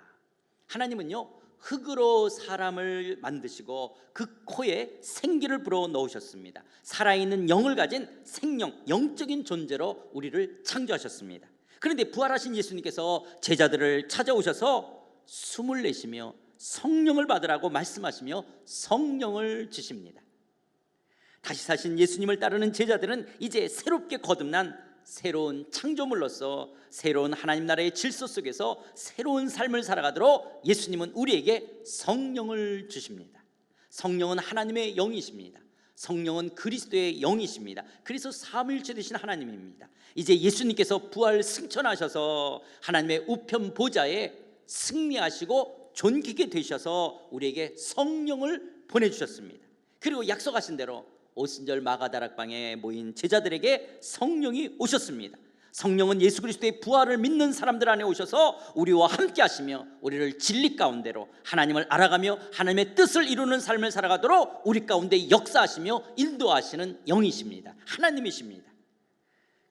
하나님은요 흙으로 사람을 만드시고 그 코에 생기를 불어 넣으셨습니다. 살아있는 영을 가진 생명, 영적인 존재로 우리를 창조하셨습니다. 그런데 부활하신 예수님께서 제자들을 찾아오셔서 숨을 내쉬며 성령을 받으라고 말씀하시며 성령을 주십니다. 다시 사신 예수님을 따르는 제자들은 이제 새롭게 거듭난 새로운 창조물로서 새로운 하나님 나라의 질서 속에서 새로운 삶을 살아가도록 예수님은 우리에게 성령을 주십니다. 성령은 하나님의 영이십니다. 성령은 그리스도의 영이십니다. 그래서 삼위일체 되신 하나님입니다. 이제 예수님께서 부활 승천하셔서 하나님의 우편 보좌에 승리하시고 존귀게 되셔서 우리에게 성령을 보내주셨습니다. 그리고 약속하신 대로 오순절 마가다락방에 모인 제자들에게 성령이 오셨습니다. 성령은 예수 그리스도의 부활을 믿는 사람들 안에 오셔서 우리와 함께 하시며 우리를 진리 가운데로 하나님을 알아가며 하나님의 뜻을 이루는 삶을 살아가도록 우리 가운데 역사하시며 인도하시는 영이십니다. 하나님이십니다.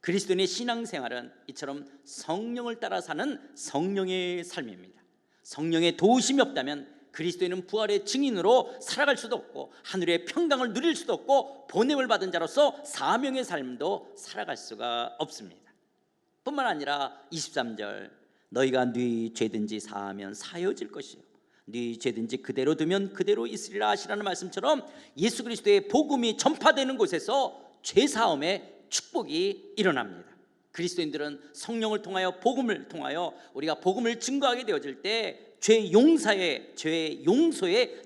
그리스도인의 신앙생활은 이처럼 성령을 따라 사는 성령의 삶입니다. 성령의 도우심이 없다면 그리스도인은 부활의 증인으로 살아갈 수도 없고 하늘의 평강을 누릴 수도 없고 보냄을 받은 자로서 사명의 삶도 살아갈 수가 없습니다. 뿐만 아니라 23절 너희가 네 죄든지 사하면 사여질 것이요 네 죄든지 그대로 두면 그대로 있으리라 하시라는 말씀처럼 예수 그리스도의 복음이 전파되는 곳에서 죄사함의 축복이 일어납니다. 그리스도인들은 성령을 통하여 복음을 통하여 우리가 복음을 증거하게 되어질 때 죄 용서의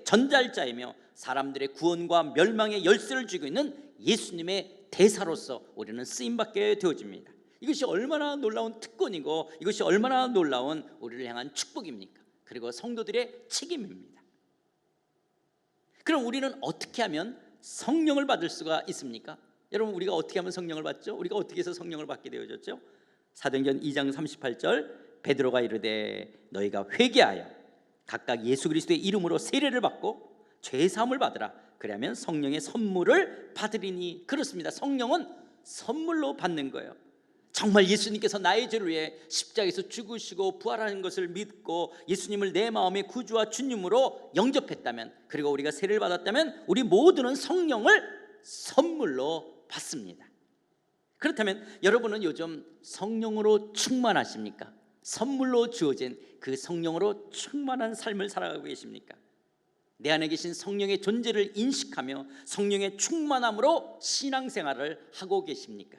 전달자이며 사람들의 구원과 멸망의 열쇠를 쥐고 있는 예수님의 대사로서 우리는 쓰임받게 되어집니다. 이것이 얼마나 놀라운 특권이고 이것이 얼마나 놀라운 우리를 향한 축복입니까? 그리고 성도들의 책임입니다. 그럼 우리는 어떻게 하면 성령을 받을 수가 있습니까? 여러분, 우리가 어떻게 하면 성령을 받죠? 우리가 어떻게 해서 성령을 받게 되어졌죠? 사도행전 2장 38절 베드로가 이르되 너희가 회개하여 각각 예수 그리스도의 이름으로 세례를 받고 죄 사함을 받으라. 그러면 성령의 선물을 받으리니. 그렇습니다. 성령은 선물로 받는 거예요. 정말 예수님께서 나의 죄를 위해 십자가에서 죽으시고 부활하는 것을 믿고 예수님을 내 마음의 구주와 주님으로 영접했다면, 그리고 우리가 세례를 받았다면 우리 모두는 성령을 선물로 받습니다. 그렇다면 여러분은 요즘 성령으로 충만하십니까? 선물로 주어진 그 성령으로 충만한 삶을 살아가고 계십니까? 내 안에 계신 성령의 존재를 인식하며 성령의 충만함으로 신앙생활을 하고 계십니까?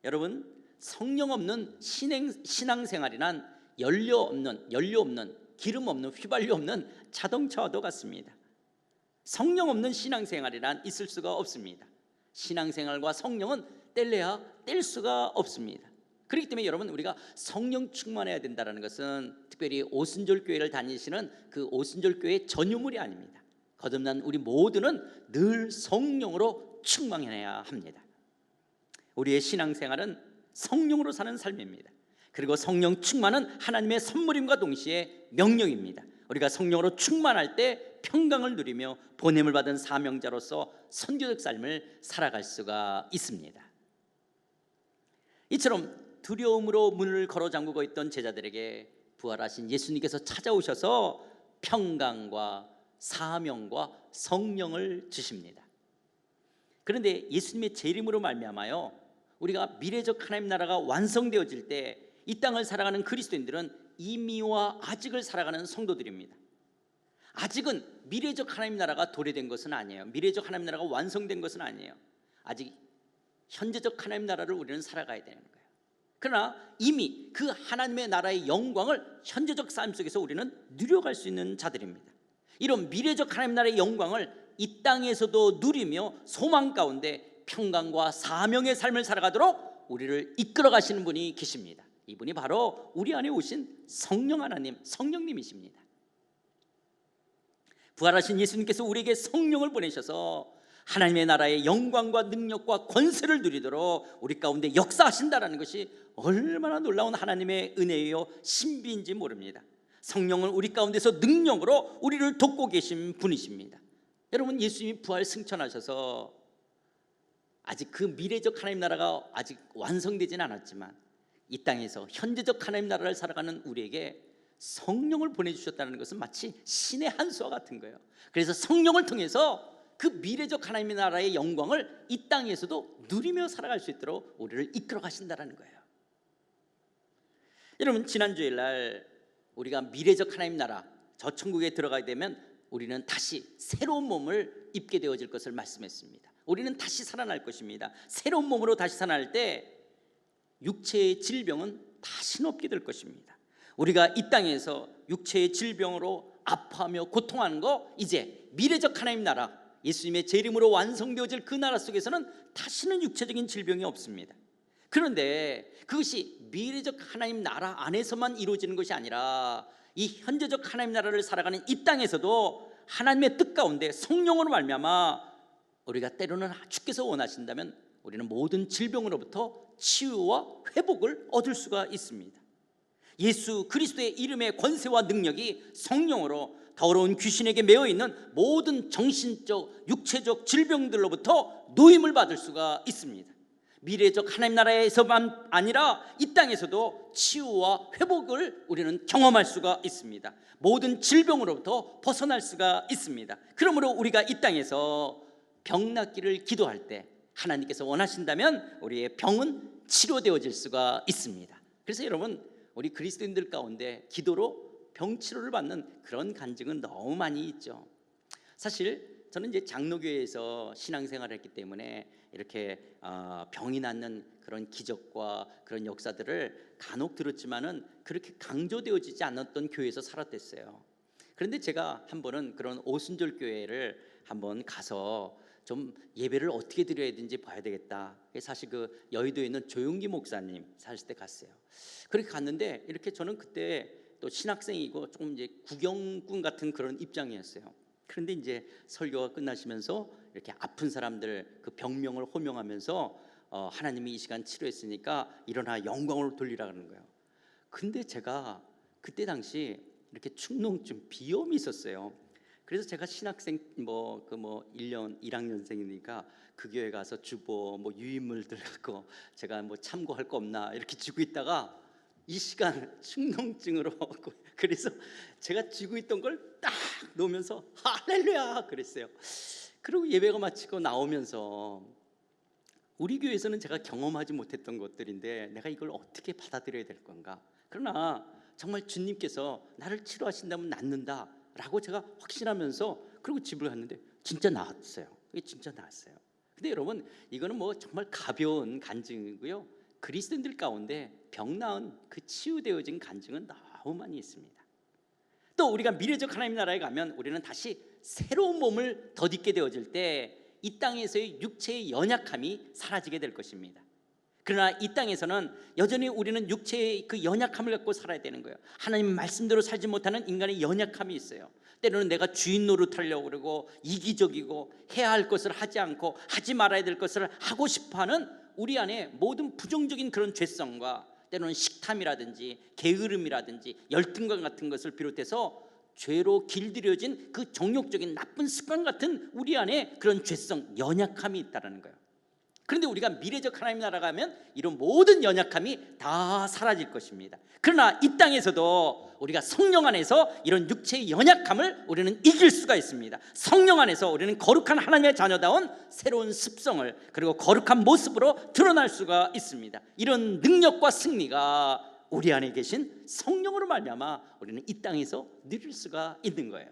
여러분, 성령 없는 신앙생활이란 연료 없는 기름 없는 휘발유 없는 자동차와도 같습니다. 성령 없는 신앙생활이란 있을 수가 없습니다. 신앙생활과 성령은 뗄래야 뗄 수가 없습니다. 그렇기 때문에 여러분, 우리가 성령 충만해야 된다는 것은 특별히 오순절 교회를 다니시는 그 오순절 교회의 전유물이 아닙니다. 거듭난 우리 모두는 늘 성령으로 충만해야 합니다. 우리의 신앙생활은 성령으로 사는 삶입니다. 그리고 성령 충만은 하나님의 선물임과 동시에 명령입니다. 우리가 성령으로 충만할 때 평강을 누리며 보냄을 받은 사명자로서 선교적 삶을 살아갈 수가 있습니다. 이처럼 두려움으로 문을 걸어 잠그고 있던 제자들에게 부활하신 예수님께서 찾아오셔서 평강과 사명과 성령을 주십니다. 그런데 예수님의 재림으로 말미암아요, 우리가 미래적 하나님 나라가 완성되어질 때 이 땅을 살아가는 그리스도인들은 이미와 아직을 살아가는 성도들입니다. 아직은 미래적 하나님 나라가 도래된 것은 아니에요. 미래적 하나님 나라가 완성된 것은 아니에요. 아직 현재적 하나님 나라를 우리는 살아가야 되는 거예요. 그러나 이미 그 하나님의 나라의 영광을 현재적 삶 속에서 우리는 누려갈 수 있는 자들입니다. 이런 미래적 하나님 나라의 영광을 이 땅에서도 누리며 소망 가운데 평강과 사명의 삶을 살아가도록 우리를 이끌어 가시는 분이 계십니다. 이분이 바로 우리 안에 오신 성령 하나님, 성령님이십니다. 부활하신 예수님께서 우리에게 성령을 보내셔서 하나님의 나라의 영광과 능력과 권세를 누리도록 우리 가운데 역사하신다는 것이 얼마나 놀라운 하나님의 은혜요 신비인지 모릅니다. 성령은 우리 가운데서 능력으로 우리를 돕고 계신 분이십니다. 여러분, 예수님이 부활 승천하셔서 아직 그 미래적 하나님 나라가 아직 완성되지는 않았지만 이 땅에서 현재적 하나님 나라를 살아가는 우리에게 성령을 보내주셨다는 것은 마치 신의 한 수와 같은 거예요. 그래서 성령을 통해서 그 미래적 하나님의 나라의 영광을 이 땅에서도 누리며 살아갈 수 있도록 우리를 이끌어 가신다는 거예요. 여러분, 지난주일 날 우리가 미래적 하나님 나라 저 천국에 들어가게 되면 우리는 다시 새로운 몸을 입게 되어질 것을 말씀했습니다. 우리는 다시 살아날 것입니다. 새로운 몸으로 다시 살아날 때 육체의 질병은 다시는 없게 될 것입니다. 우리가 이 땅에서 육체의 질병으로 아파하며 고통하는 거, 이제 미래적 하나님 나라, 예수님의 제 이름으로 완성되어질 그 나라 속에서는 다시는 육체적인 질병이 없습니다. 그런데 그것이 미래적 하나님 나라 안에서만 이루어지는 것이 아니라 이 현재적 하나님 나라를 살아가는 이 땅에서도 하나님의 뜻 가운데 성령으로 말미암아 우리가 때로는 주께서 원하신다면 우리는 모든 질병으로부터 치유와 회복을 얻을 수가 있습니다. 예수 그리스도의 이름의 권세와 능력이 성령으로 더러운 귀신에게 매여 있는 모든 정신적, 육체적 질병들로부터 노임을 받을 수가 있습니다. 미래적 하나님 나라에서만 아니라 이 땅에서도 치유와 회복을 우리는 경험할 수가 있습니다. 모든 질병으로부터 벗어날 수가 있습니다. 그러므로 우리가 이 땅에서 병 낫기를 기도할 때 하나님께서 원하신다면 우리의 병은 치료되어질 수가 있습니다. 그래서 여러분, 우리 그리스도인들 가운데 기도로 병치료를 받는 그런 간증은 너무 많이 있죠. 사실 저는 이제 장로교회에서 신앙생활을 했기 때문에 이렇게 병이 낫는 그런 기적과 그런 역사들을 간혹 들었지만은 그렇게 강조되어지지 않았던 교회에서 살았댔어요. 그런데 제가 한 번은 그런 오순절 교회를 한번 가서 좀 예배를 어떻게 드려야 되는지 봐야 되겠다. 사실 그 여의도에 있는 조용기 목사님 사실 때 갔어요. 그렇게 갔는데 이렇게 저는 그때 또 신학생이고 조금 이제 구경꾼 같은 그런 입장이었어요. 그런데 이제 설교가 끝나시면서 이렇게 아픈 사람들 그 병명을 호명하면서 하나님이 이 시간 치료했으니까 일어나 영광을 돌리라 그러는 거예요. 근데 제가 그때 당시 이렇게 축농증 비염이 있었어요. 그래서 제가 신학생 1년 1학년생이니까 그 교회 가서 주보 유인물들 갖고 제가 참고할 거 없나 이렇게 쥐고 있다가 이 시간 축농증으로 그래서 제가 쥐고 있던 걸 딱 놓으면서 할렐루야 그랬어요. 그리고 예배가 마치고 나오면서 우리 교회에서는 제가 경험하지 못했던 것들인데 내가 이걸 어떻게 받아들여야 될 건가. 그러나 정말 주님께서 나를 치료하신다면 낫는다 라고 제가 확신하면서 그리고 집을 갔는데 진짜 나았어요. 이게 진짜 나았어요. 근데 여러분, 이거는 정말 가벼운 간증이고요. 그리스도인들 가운데 병 나은 그 치유되어진 간증은 너무 많이 있습니다. 또 우리가 미래적 하나님 나라에 가면 우리는 다시 새로운 몸을 덧입게 되어질 때 이 땅에서의 육체의 연약함이 사라지게 될 것입니다. 그러나 이 땅에서는 여전히 우리는 육체의 그 연약함을 갖고 살아야 되는 거예요. 하나님 말씀대로 살지 못하는 인간의 연약함이 있어요. 때로는 내가 주인 노릇하려고 그러고 이기적이고 해야 할 것을 하지 않고 하지 말아야 될 것을 하고 싶어하는 우리 안에 모든 부정적인 그런 죄성과 때로는 식탐이라든지 게으름이라든지 열등감 같은 것을 비롯해서 죄로 길들여진 그 정욕적인 나쁜 습관 같은 우리 안에 그런 죄성, 연약함이 있다는 거예요. 그런데 우리가 미래적 하나님 나라 가면 이런 모든 연약함이 다 사라질 것입니다. 그러나 이 땅에서도 우리가 성령 안에서 이런 육체의 연약함을 우리는 이길 수가 있습니다. 성령 안에서 우리는 거룩한 하나님의 자녀다운 새로운 습성을 그리고 거룩한 모습으로 드러날 수가 있습니다. 이런 능력과 승리가 우리 안에 계신 성령으로 말미암아 우리는 이 땅에서 누릴 수가 있는 거예요.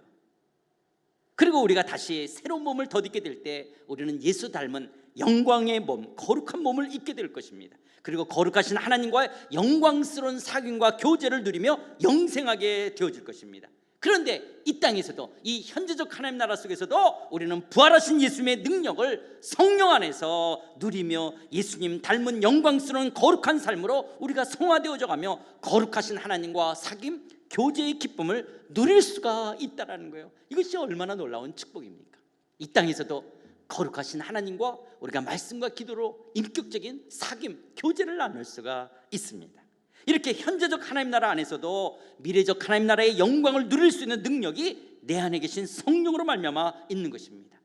그리고 우리가 다시 새로운 몸을 덧입게 될 때 우리는 예수 닮은 영광의 몸, 거룩한 몸을 입게 될 것입니다. 그리고 거룩하신 하나님과의 영광스러운 사귐과 교제를 누리며 영생하게 되어질 것입니다. 그런데 이 땅에서도 이 현재적 하나님 나라 속에서도 우리는 부활하신 예수님의 능력을 성령 안에서 누리며 예수님 닮은 영광스러운 거룩한 삶으로 우리가 성화되어져 가며 거룩하신 하나님과 사귐, 교제의 기쁨을 누릴 수가 있다는 거예요. 이것이 얼마나 놀라운 축복입니까? 이 땅에서도 거룩하신 하나님과 우리가 말씀과 기도로 인격적인 사귐, 교제를 나눌 수가 있습니다. 이렇게 현재적 하나님 나라 안에서도 미래적 하나님 나라의 영광을 누릴 수 있는 능력이 내 안에 계신 성령으로 말미암아 있는 것입니다.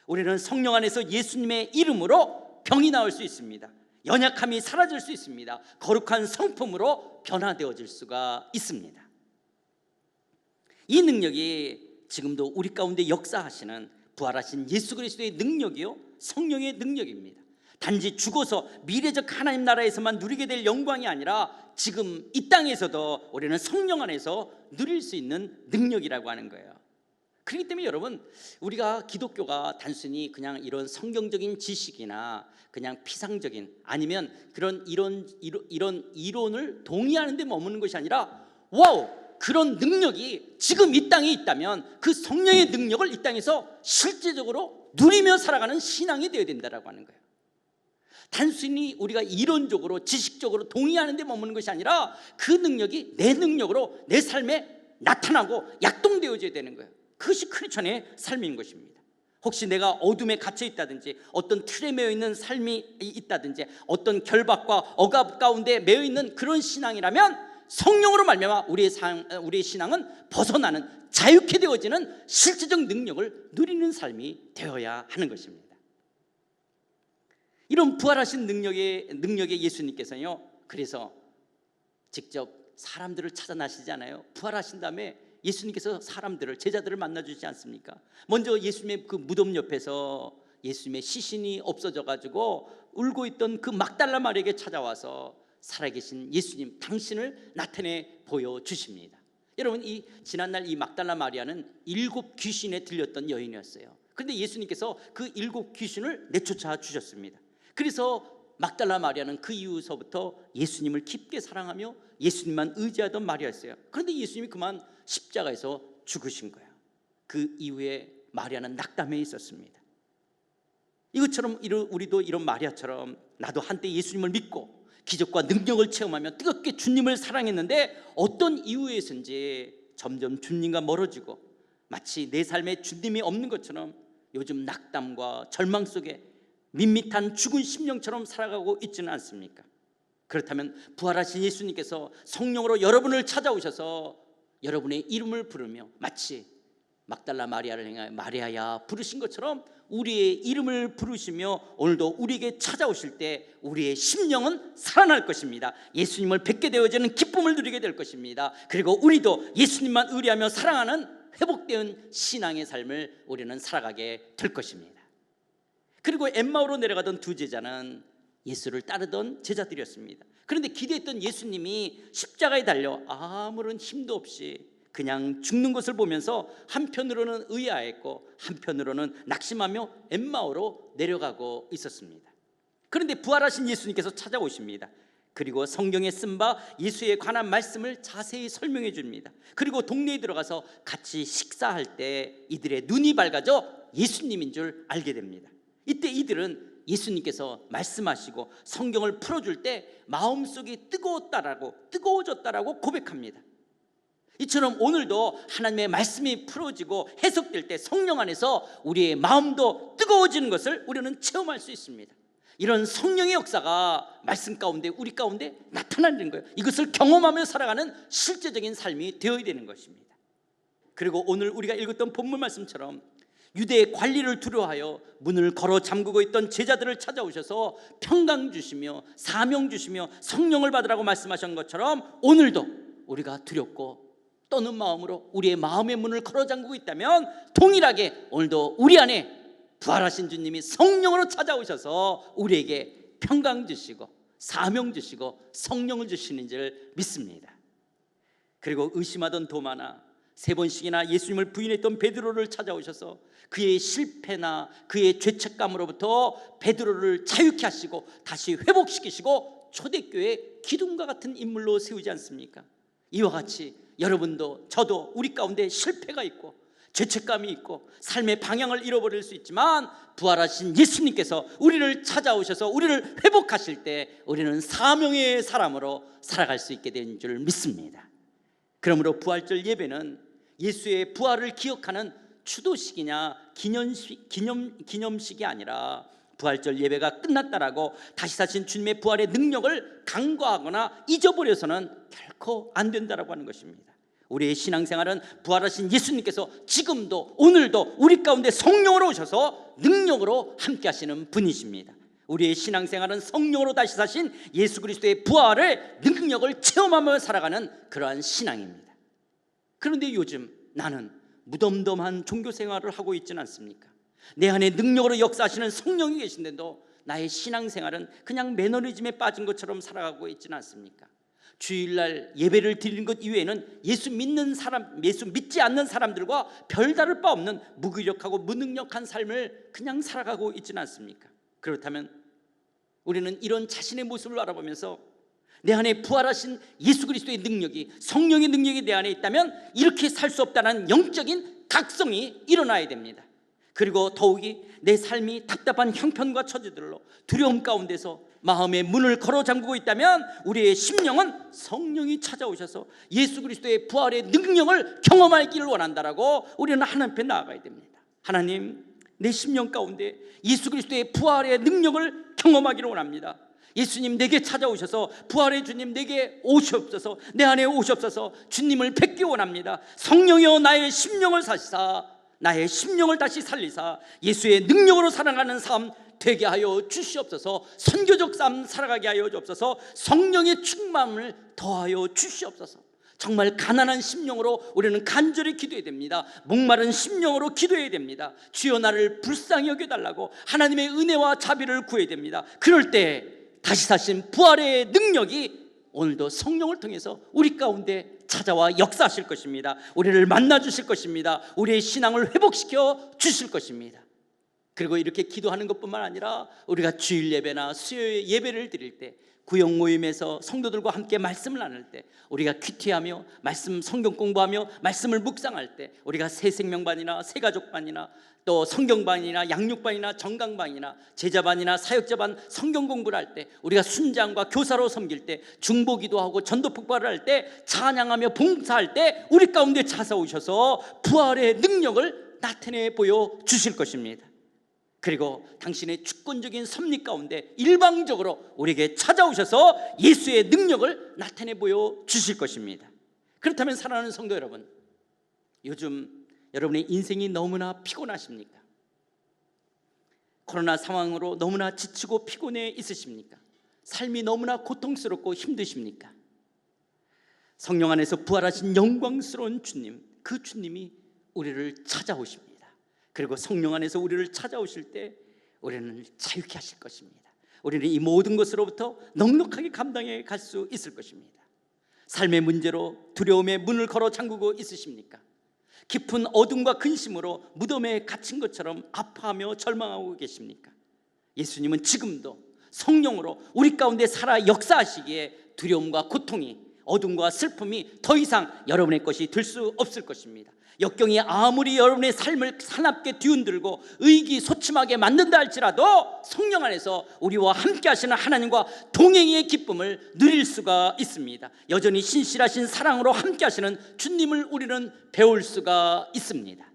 우리는 성령 안에서 예수님의 이름으로 병이 나을 수 있습니다. 연약함이 사라질 수 있습니다. 거룩한 성품으로 변화되어질 수가 있습니다. 이 능력이 지금도 우리 가운데 역사하시는 부활하신 예수 그리스도의 능력이요, 성령의 능력입니다. 단지 죽어서 미래적 하나님 나라에서만 누리게 될 영광이 아니라 지금 이 땅에서도 우리는 성령 안에서 누릴 수 있는 능력이라고 하는 거예요. 그렇기 때문에 여러분, 우리가 기독교가 단순히 그냥 이런 성경적인 지식이나 그냥 피상적인 아니면 이런 이론을 동의하는 데 머무는 것이 아니라, 와우, 그런 능력이 지금 이 땅에 있다면 그 성령의 능력을 이 땅에서 실제적으로 누리며 살아가는 신앙이 되어야 된다라고 하는 거예요. 단순히 우리가 이론적으로 지식적으로 동의하는 데 머무는 것이 아니라 그 능력이 내 능력으로 내 삶에 나타나고 약동되어져야 되는 거예요. 그것이 크리스천의 삶인 것입니다. 혹시 내가 어둠에 갇혀 있다든지 어떤 틀에 매여 있는 삶이 있다든지 어떤 결박과 억압 가운데 매여 있는 그런 신앙이라면 성령으로 말미암아 우리의 신앙은 벗어나는 자유케 되어지는 실제적 능력을 누리는 삶이 되어야 하는 것입니다. 이런 부활하신 능력의 예수님께서요, 그래서 직접 사람들을 찾아 나시잖아요. 부활하신 다음에 예수님께서 제자들을 만나주지 않습니까? 먼저 예수님의 그 무덤 옆에서 예수님의 시신이 없어져가지고 울고 있던 그 막달라 마리아에게 찾아와서 살아계신 예수님 당신을 나타내 보여주십니다. 여러분, 이 지난날 이 막달라 마리아는 7 귀신에 들렸던 여인이었어요. 그런데 예수님께서 그 7 귀신을 내쫓아 주셨습니다. 그래서 막달라 마리아는 그 이후서부터 예수님을 깊게 사랑하며 예수님만 의지하던 마리아였어요. 그런데 예수님이 그만 십자가에서 죽으신 거예요. 그 이후에 마리아는 낙담해 있었습니다. 이것처럼 우리도 이런 마리아처럼 나도 한때 예수님을 믿고 기적과 능력을 체험하며 뜨겁게 주님을 사랑했는데 어떤 이유에서인지 점점 주님과 멀어지고 마치 내 삶에 주님이 없는 것처럼 요즘 낙담과 절망 속에 밋밋한 죽은 심령처럼 살아가고 있지는 않습니까? 그렇다면 부활하신 예수님께서 성령으로 여러분을 찾아오셔서 여러분의 이름을 부르며 마치 막달라 마리아를 향하여 마리아야 부르신 것처럼 우리의 이름을 부르시며 오늘도 우리에게 찾아오실 때 우리의 심령은 살아날 것입니다. 예수님을 뵙게 되어지는 기쁨을 누리게 될 것입니다. 그리고 우리도 예수님만 의뢰하며 사랑하는 회복된 신앙의 삶을 우리는 살아가게 될 것입니다. 그리고 엠마오로 내려가던 2 제자는 예수를 따르던 제자들이었습니다. 그런데 기대했던 예수님이 십자가에 달려 아무런 힘도 없이 그냥 죽는 것을 보면서 한편으로는 의아했고 한편으로는 낙심하며 엠마오로 내려가고 있었습니다. 그런데 부활하신 예수님께서 찾아오십니다. 그리고 성경에 쓴 바 예수에 관한 말씀을 자세히 설명해 줍니다. 그리고 동네에 들어가서 같이 식사할 때 이들의 눈이 밝아져 예수님인 줄 알게 됩니다. 이때 이들은 예수님께서 말씀하시고 성경을 풀어줄 때 마음속이 뜨거워졌다라고 고백합니다. 이처럼 오늘도 하나님의 말씀이 풀어지고 해석될 때 성령 안에서 우리의 마음도 뜨거워지는 것을 우리는 체험할 수 있습니다. 이런 성령의 역사가 말씀 가운데 우리 가운데 나타나는 거예요. 이것을 경험하며 살아가는 실제적인 삶이 되어야 되는 것입니다. 그리고 오늘 우리가 읽었던 본문 말씀처럼 유대의 관리를 두려워하여 문을 걸어 잠그고 있던 제자들을 찾아오셔서 평강 주시며 사명 주시며 성령을 받으라고 말씀하신 것처럼 오늘도 우리가 두렵고 떠는 마음으로 우리의 마음의 문을 걸어 잠그고 있다면 동일하게 오늘도 우리 안에 부활하신 주님이 성령으로 찾아오셔서 우리에게 평강 주시고 사명 주시고 성령을 주시는 줄 믿습니다. 그리고 의심하던 도마나 3번씩이나 예수님을 부인했던 베드로를 찾아오셔서 그의 실패나 그의 죄책감으로부터 베드로를 자유케 하시고 다시 회복시키시고 초대교회 기둥과 같은 인물로 세우지 않습니까? 이와 같이 여러분도 저도 우리 가운데 실패가 있고 죄책감이 있고 삶의 방향을 잃어버릴 수 있지만 부활하신 예수님께서 우리를 찾아오셔서 우리를 회복하실 때 우리는 사명의 사람으로 살아갈 수 있게 된 줄 믿습니다. 그러므로 부활절 예배는 예수의 부활을 기억하는 추도식이냐 기념식이 아니라 부활절 예배가 끝났다라고 다시 사신 주님의 부활의 능력을 간과하거나 잊어버려서는 결코 안 된다라고 하는 것입니다. 우리의 신앙생활은 부활하신 예수님께서 지금도 오늘도 우리 가운데 성령으로 오셔서 능력으로 함께 하시는 분이십니다. 우리의 신앙생활은 성령으로 다시 사신 예수 그리스도의 부활의 능력을 체험하며 살아가는 그러한 신앙입니다. 그런데 요즘 나는 무덤덤한 종교 생활을 하고 있지는 않습니까? 내 안에 능력으로 역사하시는 성령이 계신데도 나의 신앙생활은 그냥 매너리즘에 빠진 것처럼 살아가고 있지는 않습니까? 주일날 예배를 드리는 것 이외에는 예수 믿는 사람, 예수 믿지 않는 사람들과 별다를 바 없는 무기력하고 무능력한 삶을 그냥 살아가고 있지는 않습니까? 그렇다면 우리는 이런 자신의 모습을 알아보면서 내 안에 부활하신 예수 그리스도의 능력이, 성령의 능력이 내 안에 있다면 이렇게 살 수 없다는 영적인 각성이 일어나야 됩니다. 그리고 더욱이 내 삶이 답답한 형편과 처지들로 두려움 가운데서 마음의 문을 걸어 잠그고 있다면 우리의 심령은 성령이 찾아오셔서 예수 그리스도의 부활의 능력을 경험하기를 원한다라고 우리는 하나님 앞에 나아가야 됩니다. 하나님, 내 심령 가운데 예수 그리스도의 부활의 능력을 경험하기를 원합니다. 예수님 내게 찾아오셔서 부활의 주님 내게 오시옵소서, 내 안에 오시옵소서. 주님을 뵙기 원합니다. 성령이여 나의 심령을 사시사 나의 심령을 다시 살리사 예수의 능력으로 살아가는 삶 되게 하여 주시옵소서. 선교적 삶 살아가게 하여 주옵소서. 성령의 충만을 더하여 주시옵소서. 정말 가난한 심령으로 우리는 간절히 기도해야 됩니다. 목마른 심령으로 기도해야 됩니다. 주여 나를 불쌍히 여겨달라고 하나님의 은혜와 자비를 구해야 됩니다. 그럴 때 다시 사신 부활의 능력이 오늘도 성령을 통해서 우리 가운데 찾아와 역사하실 것입니다. 우리를 만나 주실 것입니다. 우리의 신앙을 회복시켜 주실 것입니다. 그리고 이렇게 기도하는 것뿐만 아니라 우리가 주일 예배나 수요일 예배를 드릴 때, 구역 모임에서 성도들과 함께 말씀을 나눌 때, 우리가 큐티하며 말씀 성경 공부하며 말씀을 묵상할 때, 우리가 새생명반이나 새가족반이나 또 성경반이나 양육반이나 정강반이나 제자반이나 사역자반 성경 공부를 할 때, 우리가 순장과 교사로 섬길 때, 중보기도하고 전도폭발을 할 때, 찬양하며 봉사할 때 우리 가운데 찾아오셔서 부활의 능력을 나타내 보여 주실 것입니다. 그리고 당신의 주권적인 섭리 가운데 일방적으로 우리에게 찾아오셔서 예수의 능력을 나타내 보여 주실 것입니다. 그렇다면 사랑하는 성도 여러분, 요즘 여러분의 인생이 너무나 피곤하십니까? 코로나 상황으로 너무나 지치고 피곤해 있으십니까? 삶이 너무나 고통스럽고 힘드십니까? 성령 안에서 부활하신 영광스러운 주님, 그 주님이 우리를 찾아오십니다. 그리고 성령 안에서 우리를 찾아오실 때 우리는 자유케 하실 것입니다. 우리는 이 모든 것으로부터 넉넉하게 감당해 갈 수 있을 것입니다. 삶의 문제로 두려움의 문을 걸어 잠그고 있으십니까? 깊은 어둠과 근심으로 무덤에 갇힌 것처럼 아파하며 절망하고 계십니까? 예수님은 지금도 성령으로 우리 가운데 살아 역사하시기에 두려움과 고통이, 어둠과 슬픔이 더 이상 여러분의 것이 될 수 없을 것입니다. 역경이 아무리 여러분의 삶을 사납게 뒤흔들고 의기소침하게 만든다 할지라도 성령 안에서 우리와 함께 하시는 하나님과 동행의 기쁨을 누릴 수가 있습니다. 여전히 신실하신 사랑으로 함께 하시는 주님을 우리는 배울 수가 있습니다.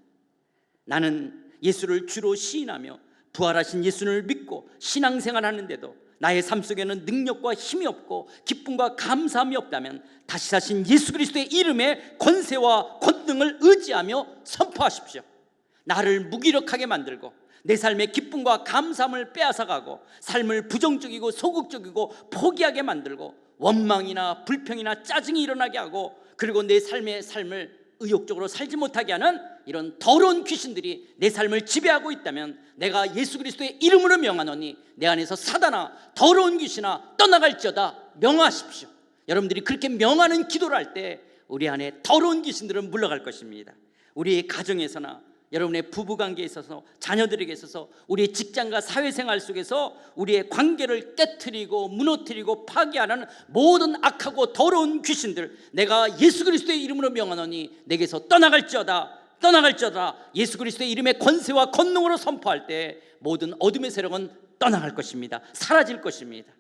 나는 예수를 주로 시인하며 부활하신 예수를 믿고 신앙생활 하는데도 나의 삶 속에는 능력과 힘이 없고 기쁨과 감사함이 없다면 다시 사신 예수 그리스도의 이름의 권세와 권능을 의지하며 선포하십시오. 나를 무기력하게 만들고 내 삶의 기쁨과 감사함을 빼앗아가고 삶을 부정적이고 소극적이고 포기하게 만들고 원망이나 불평이나 짜증이 일어나게 하고 그리고 내 삶의 삶을 의욕적으로 살지 못하게 하는 이런 더러운 귀신들이 내 삶을 지배하고 있다면 내가 예수 그리스도의 이름으로 명하노니 내 안에서 사단아 더러운 귀신아 떠나갈지어다 명하십시오. 여러분들이 그렇게 명하는 기도를 할 때 우리 안에 더러운 귀신들은 물러갈 것입니다. 우리의 가정에서나 여러분의 부부관계에 있어서 자녀들에게 있어서 우리의 직장과 사회생활 속에서 우리의 관계를 깨트리고 무너뜨리고 파괴하는 모든 악하고 더러운 귀신들 내가 예수 그리스도의 이름으로 명하노니 내게서 떠나갈지어다 예수 그리스도의 이름의 권세와 권능으로 선포할 때 모든 어둠의 세력은 떠나갈 것입니다. 사라질 것입니다.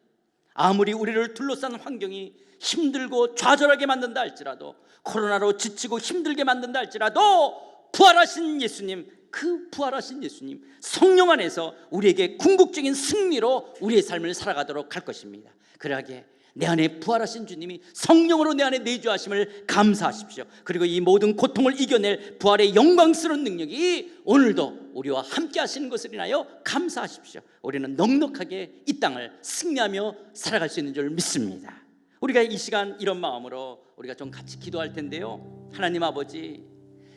아무리 우리를 둘러싼 환경이 힘들고 좌절하게 만든다 할지라도 코로나로 지치고 힘들게 만든다 할지라도 부활하신 예수님, 그 부활하신 예수님 성령 안에서 우리에게 궁극적인 승리로 우리의 삶을 살아가도록 할 것입니다. 그러하게 내 안에 부활하신 주님이 성령으로 내 안에 내주하심을 감사하십시오. 그리고 이 모든 고통을 이겨낼 부활의 영광스러운 능력이 오늘도 우리와 함께 하시는 것을 인하여 감사하십시오. 우리는 넉넉하게 이 땅을 승리하며 살아갈 수 있는 줄 믿습니다. 우리가 이 시간 이런 마음으로 우리가 좀 같이 기도할 텐데요. 하나님 아버지,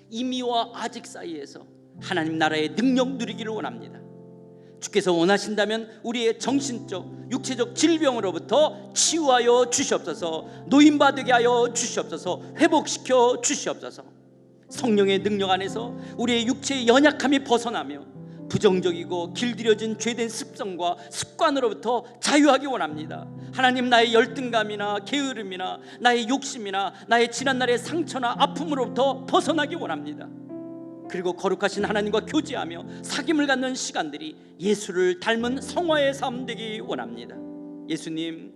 이미와 아직 사이에서 하나님 나라의 능력 누리기를 원합니다. 주께서 원하신다면 우리의 정신적, 육체적 질병으로부터 치유하여 주시옵소서. 노인받게 하여 주시옵소서. 회복시켜 주시옵소서. 성령의 능력 안에서 우리의 육체의 연약함이 벗어나며 부정적이고 길들여진 죄된 습성과 습관으로부터 자유하기 원합니다. 하나님, 나의 열등감이나 게으름이나 나의 욕심이나 나의 지난날의 상처나 아픔으로부터 벗어나기 원합니다. 그리고 거룩하신 하나님과 교제하며 사귐을 갖는 시간들이 예수를 닮은 성화의 삶 되기 원합니다. 예수님,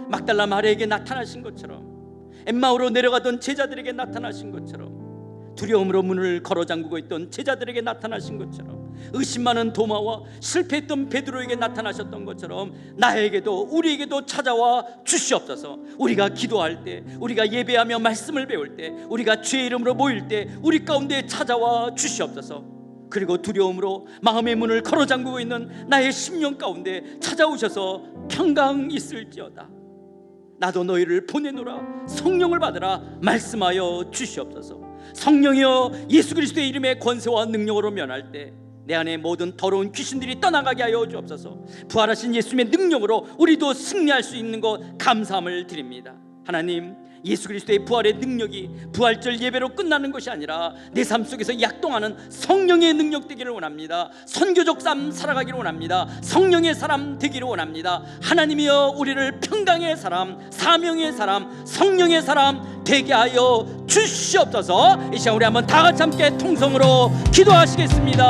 막달라 마리아에게 나타나신 것처럼, 엠마오로 내려가던 제자들에게 나타나신 것처럼, 두려움으로 문을 걸어 잠그고 있던 제자들에게 나타나신 것처럼, 의심 많은 도마와 실패했던 베드로에게 나타나셨던 것처럼 나에게도, 우리에게도 찾아와 주시옵소서. 우리가 기도할 때, 우리가 예배하며 말씀을 배울 때, 우리가 주의 이름으로 모일 때 우리 가운데 찾아와 주시옵소서. 그리고 두려움으로 마음의 문을 걸어 잠그고 있는 나의 심령 가운데 찾아오셔서 평강 있을지어다. 나도 너희를 보내노라. 성령을 받으라. 말씀하여 주시옵소서. 성령이여, 예수 그리스도의 이름의 권세와 능력으로 면할 때 내 안에 모든 더러운 귀신들이 떠나가게 하여 주옵소서. 부활하신 예수님의 능력으로 우리도 승리할 수 있는 것 감사함을 드립니다. 하나님, 예수 그리스도의 부활의 능력이 부활절 예배로 끝나는 것이 아니라 내 삶 속에서 약동하는 성령의 능력 되기를 원합니다. 선교적 삶 살아가기를 원합니다. 성령의 사람 되기를 원합니다. 하나님이여, 우리를 평강의 사람, 사명의 사람, 성령의 사람 되게 하여 주시옵소서. 이 시간 우리 한번 다 같이 함께 통성으로 기도하시겠습니다.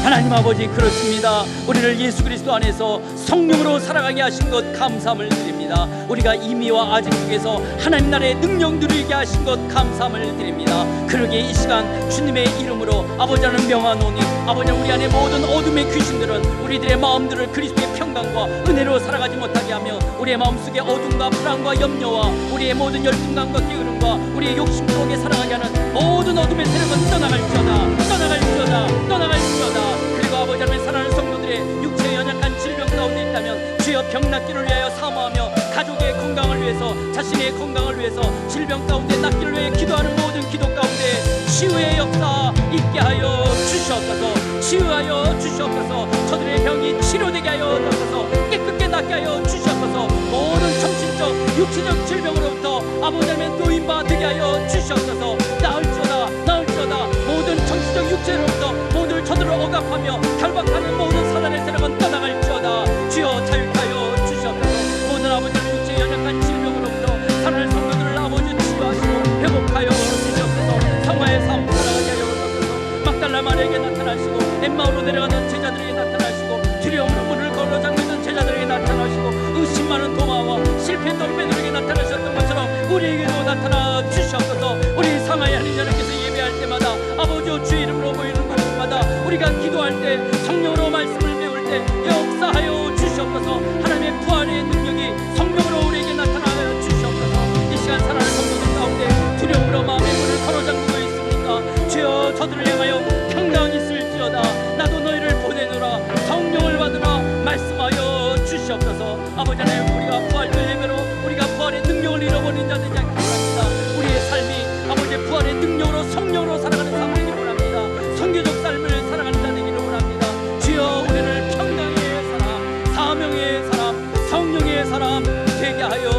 하나님 아버지, 그렇습니다. 우리를 예수 그리스도 안에서 성령으로 살아가게 하신 것 감사함을 드립니다. 우리가 이미와 아직 중에서 하나님 나라의 능력 누리게 하신 것 감사함을 드립니다. 그러기에 이 시간 주님의 이름으로 아버지는 명하노니, 아버지, 우리 안에 모든 어둠의 귀신들은 우리들의 마음들을 그리스도의 평강과 은혜로 살아가지 못하게 하며 우리의 마음속에 어둠과 불안과 염려와 우리의 모든 열등감과 게으름과 우리의 욕심 속에 살아가게 하는 모든 어둠의 세력은 떠나갈지어다, 떠나갈지어다, 떠나갈지어다. 그리고 아버지 하나님, 사랑하는 성도들의 육체의 연약한 질병 가운데 있다면 주여 병 낫기를 위하여 사모하며 가족의 건강을 위해서, 자신의 건강을 위해서, 질병 가운데 낫기를 위해 기도하는 모든 기도 가운데 치유의 역사 있게 하여 주시옵소서. 치유하여 주시옵소서. 저들의 병이 치료되게 하여 주옵소서. 깨끗게 낫게 하여 주시옵소서. 모든 정신적, 육체적 질병으로부터 아버지 하나님 노인바 되게 하여 주시옵소서. 나을지어다, 나을지어다. 모든 정신적 육체로부터 모든 저들을 억압하며 결박하는 모든 사단의 세력은 떠나갈지어다. 주여 자유케 하여 주시옵소서. 모든 아버지 하나님 육체의 연약한 질병으로부터 사랑하는 성도들을 아버지 치유하시고 회복하여 주시옵소서. 성화의 삶 살아가게 하여 주옵소서. 막달라 마리아에게 나타나시고 엠마오로 내려가는 제자들에게 나타나시고 두려움으로 문을 걸어 잠그는 제자들에게 나타나시고 의심 많은 도마와 실패했던 베드로에게 나타나셨던 것처럼 우리에게도 나타나 주시옵소서. 우리 상하이 하는 여러분께서 예배할 때마다 아버지여 주의 이름으로 모이는 곳마다 우리가 기도할 때, 성령으로 말씀을 배울 때 역사하여 주시옵소서. 하나님의 부활의 능력이 성령으로 우리에게 나타나여 주시옵소서. 이 시간 사랑하는 성도들 가운데 두려움으로 마음의 문을 걸어 잠그고 있습니까? 주여, 저들을 향하여 평강 있을지어다. 나도 너희를 보내노라. 성령을 받으라. 말씀하여 주시옵소서. 아버지 하나님, 우리가 부활절 예배로 우리가 부활의 능력을 잃어버린 자 되지 않게 원합니다. 우리의 삶이 아버지의 부활의 능력으로 성령으로 살아가는 삶 되기를 원합니다. 선교적 삶을 살아가는 자 되기를 원합니다. 주여, 우리를 평강의 사람, 사명의 사람, 성령의 사람 되게 하여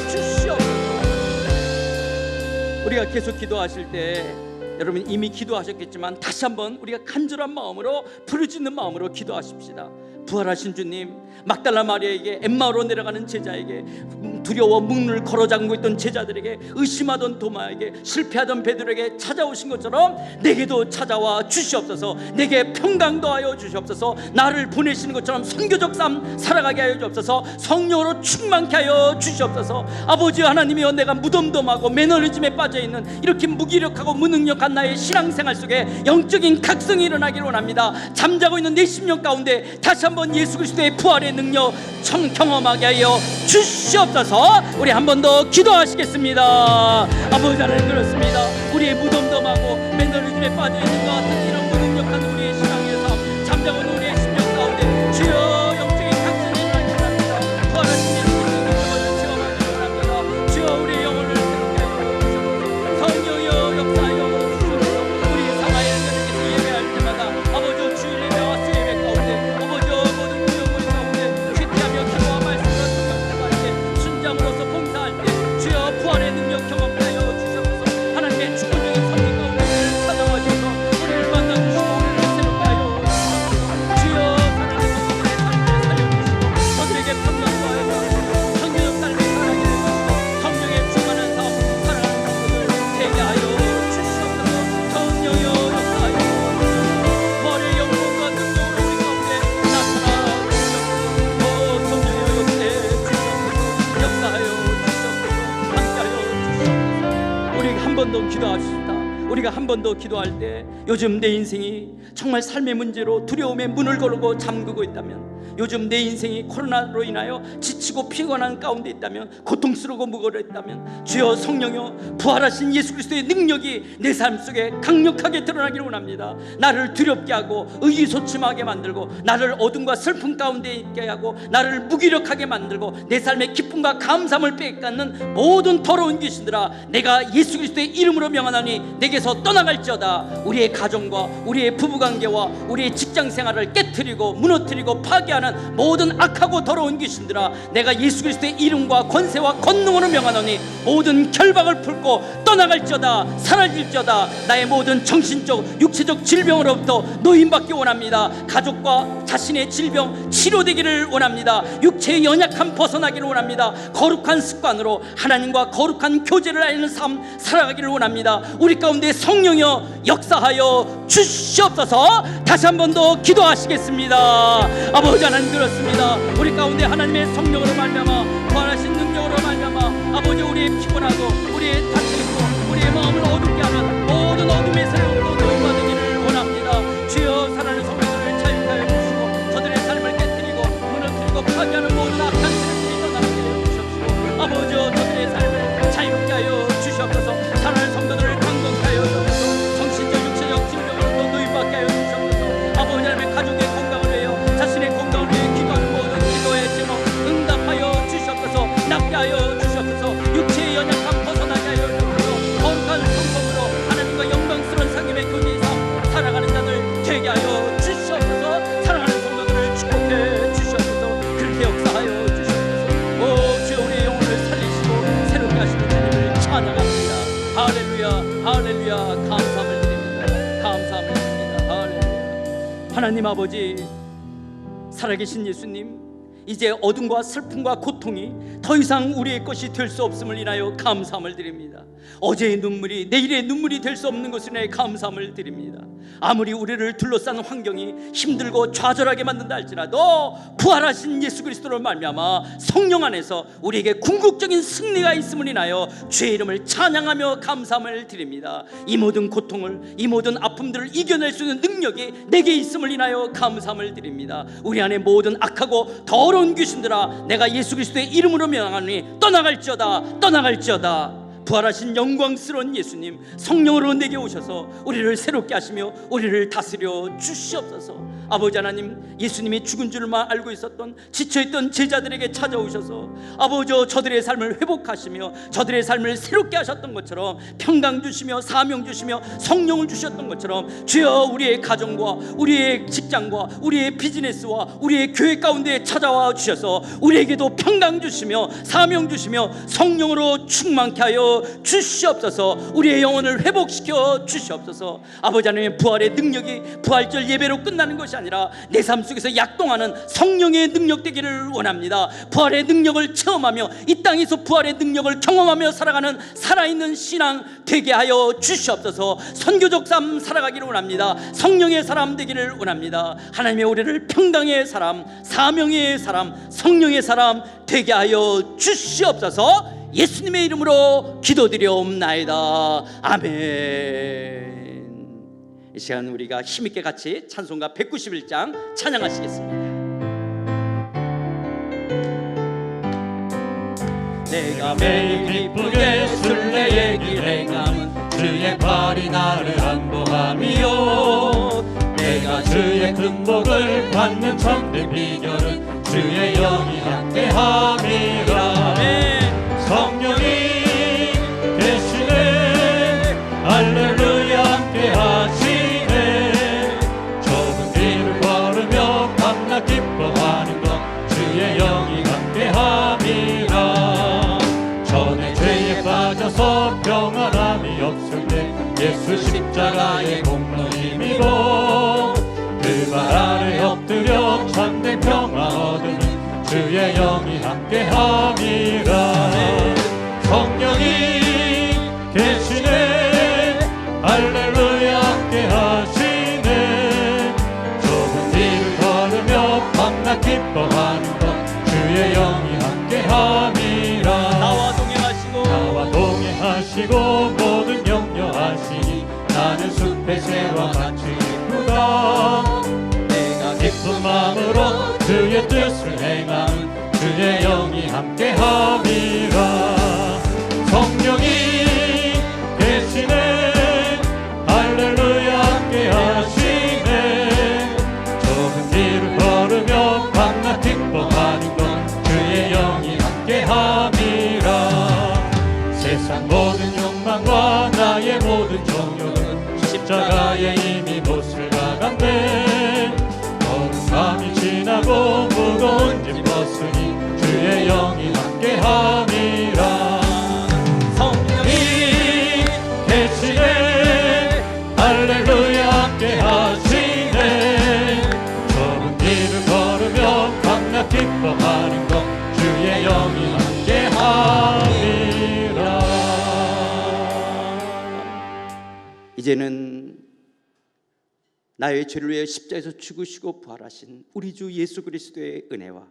주시옵소서. 우리가 계속 기도하실 때 여러분 이미 기도하셨겠지만 다시 한번 우리가 간절한 마음으로, 부르짖는 마음으로 기도하십시다. 부활하신 주님, 막달라 마리아에게, 엠마오로 내려가는 제자에게, 두려워 문을 걸어 잠그고 있던 제자들에게, 의심하던 도마에게, 실패하던 베드로에게 찾아오신 것처럼 내게도 찾아와 주시옵소서. 내게 평강 더하여 주시옵소서. 나를 보내시는 것처럼 선교적 삶 살아가게 하여 주옵소서. 성령으로 충만케 하여 주시옵소서. 아버지 하나님이여, 내가 무덤덤하고 매너리즘에 빠져있는 이렇게 무기력하고 무능력한 나의 신앙생활 속에 영적인 각성이 일어나기를 원합니다. 잠자고 있는 내 심령 가운데 다시 한번 예수 그리스도의 부활의 능력 경험하게 하여 주시옵소서. 우리 한 번 더 기도하시겠습니다. 아버지 하나님, 그렇습니다. 우리의 무덤덤하고 매너리즘에 빠져있는 것 같은 이런 무능력한 우리의 신앙의 삶, 잠자고 있는 우리의 심령 가운데 주여 영적인 각성이 일어나기 원합니다. 부활하신 예수님의 능력을 체험하기 원합니다. 주여, 우리의 영혼을 새롭게 하여 주시옵소서. 성령이여 역사하여 주시옵소서. 한 번 더 기도합시다. 우리가 한 번 더 기도할 때 요즘 내 인생이 정말 삶의 문제로 두려움의 문을 걸고 잠그고 있다면, 요즘 내 인생이 코로나로 인하여 지치고 피곤한 가운데 있다면, 고통스러우고 무거워했다면, 주여 성령여, 부활하신 예수 그리스도의 능력이 내 삶 속에 강력하게 드러나기를 원합니다. 나를 두렵게 하고 의기소침하게 만들고, 나를 어둠과 슬픔 가운데 있게 하고, 나를 무기력하게 만들고, 내 삶의 기쁨과 감사함을 빼앗는 모든 더러운 귀신들아, 내가 예수 그리스도의 이름으로 명하노니 내게서 떠나갈지어다. 우리의 가정과 우리의 부부관계와 우리의 직장생활을 깨트리고 무너뜨리고 파괴하는 모든 악하고 더러운 귀신들아, 내가 예수 그리스도의 이름과 권세와 권능으로 명하노니 모든 결박을 풀고 떠나갈지어다. 사라질지어다. 나의 모든 정신적 육체적 질병으로부터 노임받기 원합니다. 가족과 자신의 질병 치료되기를 원합니다. 육체의 연약함 벗어나기를 원합니다. 거룩한 습관으로 하나님과 거룩한 교제를 하는 삶 살아가기를 원합니다. 우리 가운데 성령여 역사하여 주시옵소서. 다시 한 번 더 기도하시겠습니다. 아버지 하나님, 그렇습니다. 우리 가운데 하나님의 성령으로 말미암아 부활하신 능력으로 말미암아 아버지, 우리의 피곤하고 우리의 다치고 우리의 마음을 어둡게 하는 모든 어둠의 세력으로 노임받기를 원합니다. 주여, 사랑하는 성도들을 자유하여 주시고 저들의 삶을 깨뜨리고 무너뜨리고 파괴하는 모든 악한 세력들이 떠나게 하여 주시옵시고, 아버지여, 저들의 삶을 자유롭게 하여 주시옵소서. 사랑하는 성도들을 강건케 하여 주옵소서. 정신적 육체적 질병으로부터 노임받게 하여 주시옵소서. 아버지 하나님의 가족의 건강을 위하여, 자신의 건강을 위해 기도하는 모든 기도의 제목 응답하여 주시옵소서. 낫게 하여 주시옵소서. 육체의 연약함 벗어나게 하여 주시옵소서. 거룩한 성품으로 하나님과 영광스러운 상임의 교제의 삶 살아가는 자들 되게 하여 주시옵소서. 사랑하는 성도들을 축복해 주시옵소서. 그렇게 역사하여 주시옵소서. 오 주여, 우리의 영혼을 살리시고 새롭게 하시는 주님을 찬양합니다. 할렐루야, 할렐루야. 감사함을 드립니다. 감사함을 드립니다. 할렐루야. 하나님 아버지, 살아계신 예수님, 이제 어둠과 슬픔과 고통이 더 이상 우리의 것이 될 수 없음을 인하여 감사함을 드립니다. 어제의 눈물이 내일의 눈물이 될 수 없는 것을 인하여 감사함을 드립니다. 아무리 우리를 둘러싼 환경이 힘들고 좌절하게 만든다 할지라도 부활하신 예수 그리스도로 말미암아 성령 안에서 우리에게 궁극적인 승리가 있음을 인하여 주의 이름을 찬양하며 감사함을 드립니다. 이 모든 고통을, 이 모든 아픔들을 이겨낼 수 있는 능력이 내게 있음을 인하여 감사함을 드립니다. 우리 안에 모든 악하고 더러운 귀신들아, 내가 예수 그리스도의 이름으로 명하노니 떠나갈지어다. 떠나갈지어다. 부활하신 영광스러운 예수님, 성령으로 내게 오셔서 우리를 새롭게 하시며 우리를 다스려 주시옵소서. 아버지 하나님, 예수님이 죽은 줄만 알고 있었던 지쳐있던 제자들에게 찾아오셔서 아버지, 저들의 삶을 회복하시며 저들의 삶을 새롭게 하셨던 것처럼 평강 주시며 사명 주시며 성령을 주셨던 것처럼, 주여, 우리의 가정과 우리의 직장과 우리의 비즈니스와 우리의 교회 가운데 찾아와 주셔서 우리에게도 평강 주시며 사명 주시며 성령으로 충만케 하여 주시옵소서. 우리의 영혼을 회복시켜 주시옵소서. 아버지 하나님의 부활의 능력이 부활절 예배로 끝나는 것이 아니라 내 삶 속에서 약동하는 성령의 능력 되기를 원합니다. 부활의 능력을 체험하며 이 땅에서 부활의 능력을 경험하며 살아가는 살아있는 신앙 되게 하여 주시옵소서. 선교적 삶 살아가기를 원합니다. 성령의 사람 되기를 원합니다. 하나님의 우리를 평강의 사람, 사명의 사람, 성령의 사람 되게 하여 주시옵소서. 예수님의 이름으로 기도드려옵나이다. 아멘. 이 시간 우리가 힘있게 같이 찬송가 191장 찬양하시겠습니다. 내가 매일 기쁘게 순례의 길 행함은 주의 팔이 나를 안보함이요, 내가 주의 큰 복을 받는 참된 비결은 주의 영이 함께함이라. 성령이 계시네, 할렐루야 함께하시네. 좁은 길을 걸으며 밤낮 기뻐하는 것 주의 영이 함께함이라. 전에 죄에 빠져서 평안함이 없을 때 예수 십자가의 공로 힘이고, 그 발 아래 엎드려 참된 평화 얻으는 주의 영이 함께함이라. 성령이 계시네, 할렐루야 함께하시네. 좁은 길을 걸으며 밤낮 기뻐하는 것 주의 영이 함께함이라. 나와 동행하시고 모든 함이라. 성령이 계시네 할렐루야 함께 하시네. 좁은 길을 걸으며 밤낮 기뻐하는 것 주의 영이 함께 함이라. 세상 모든 욕망과 나의 모든 정욕은 십자가에 이미 못을 박았네. 어두운 밤이 지나고 무거운 짐 벗으니 주의 영이 함께 함이라. 성령이 계시네 할렐루야 함께 하시네. 좁은 길을 걸으며 밤낮 기뻐하는 것 주의 영이 함께 함이라. 이제는 나의 죄를 위해 십자가에서 죽으시고 부활하신 우리 주 예수 그리스도의 은혜와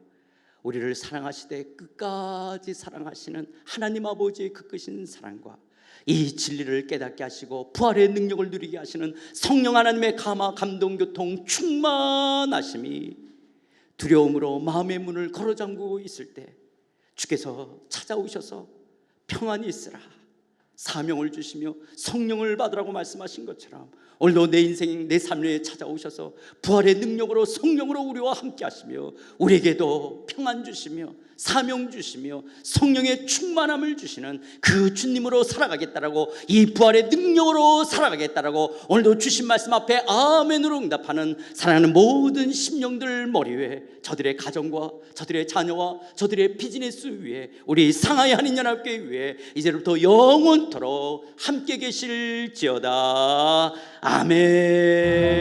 우리를 사랑하시되 끝까지 사랑하시는 하나님 아버지의 그 크신 사랑과 이 진리를 깨닫게 하시고 부활의 능력을 누리게 하시는 성령 하나님의 감화 감동 교통 충만하심이 두려움으로 마음의 문을 걸어 잠그고 있을 때 주께서 찾아오셔서 평안히 있으라, 사명을 주시며 성령을 받으라고 말씀하신 것처럼 오늘도 내 인생 내 삶에 찾아오셔서 부활의 능력으로 성령으로 우리와 함께 하시며 우리에게도 평안 주시며 사명 주시며 성령의 충만함을 주시는 그 주님으로 살아가겠다라고, 이 부활의 능력으로 살아가겠다라고 오늘도 주신 말씀 앞에 아멘으로 응답하는 사랑하는 모든 심령들 머리 위에, 저들의 가정과 저들의 자녀와 저들의 비즈니스 위에, 우리 상하이 한인연합교회 위에 이제부터 영원토록 함께 계실지어다. 아멘.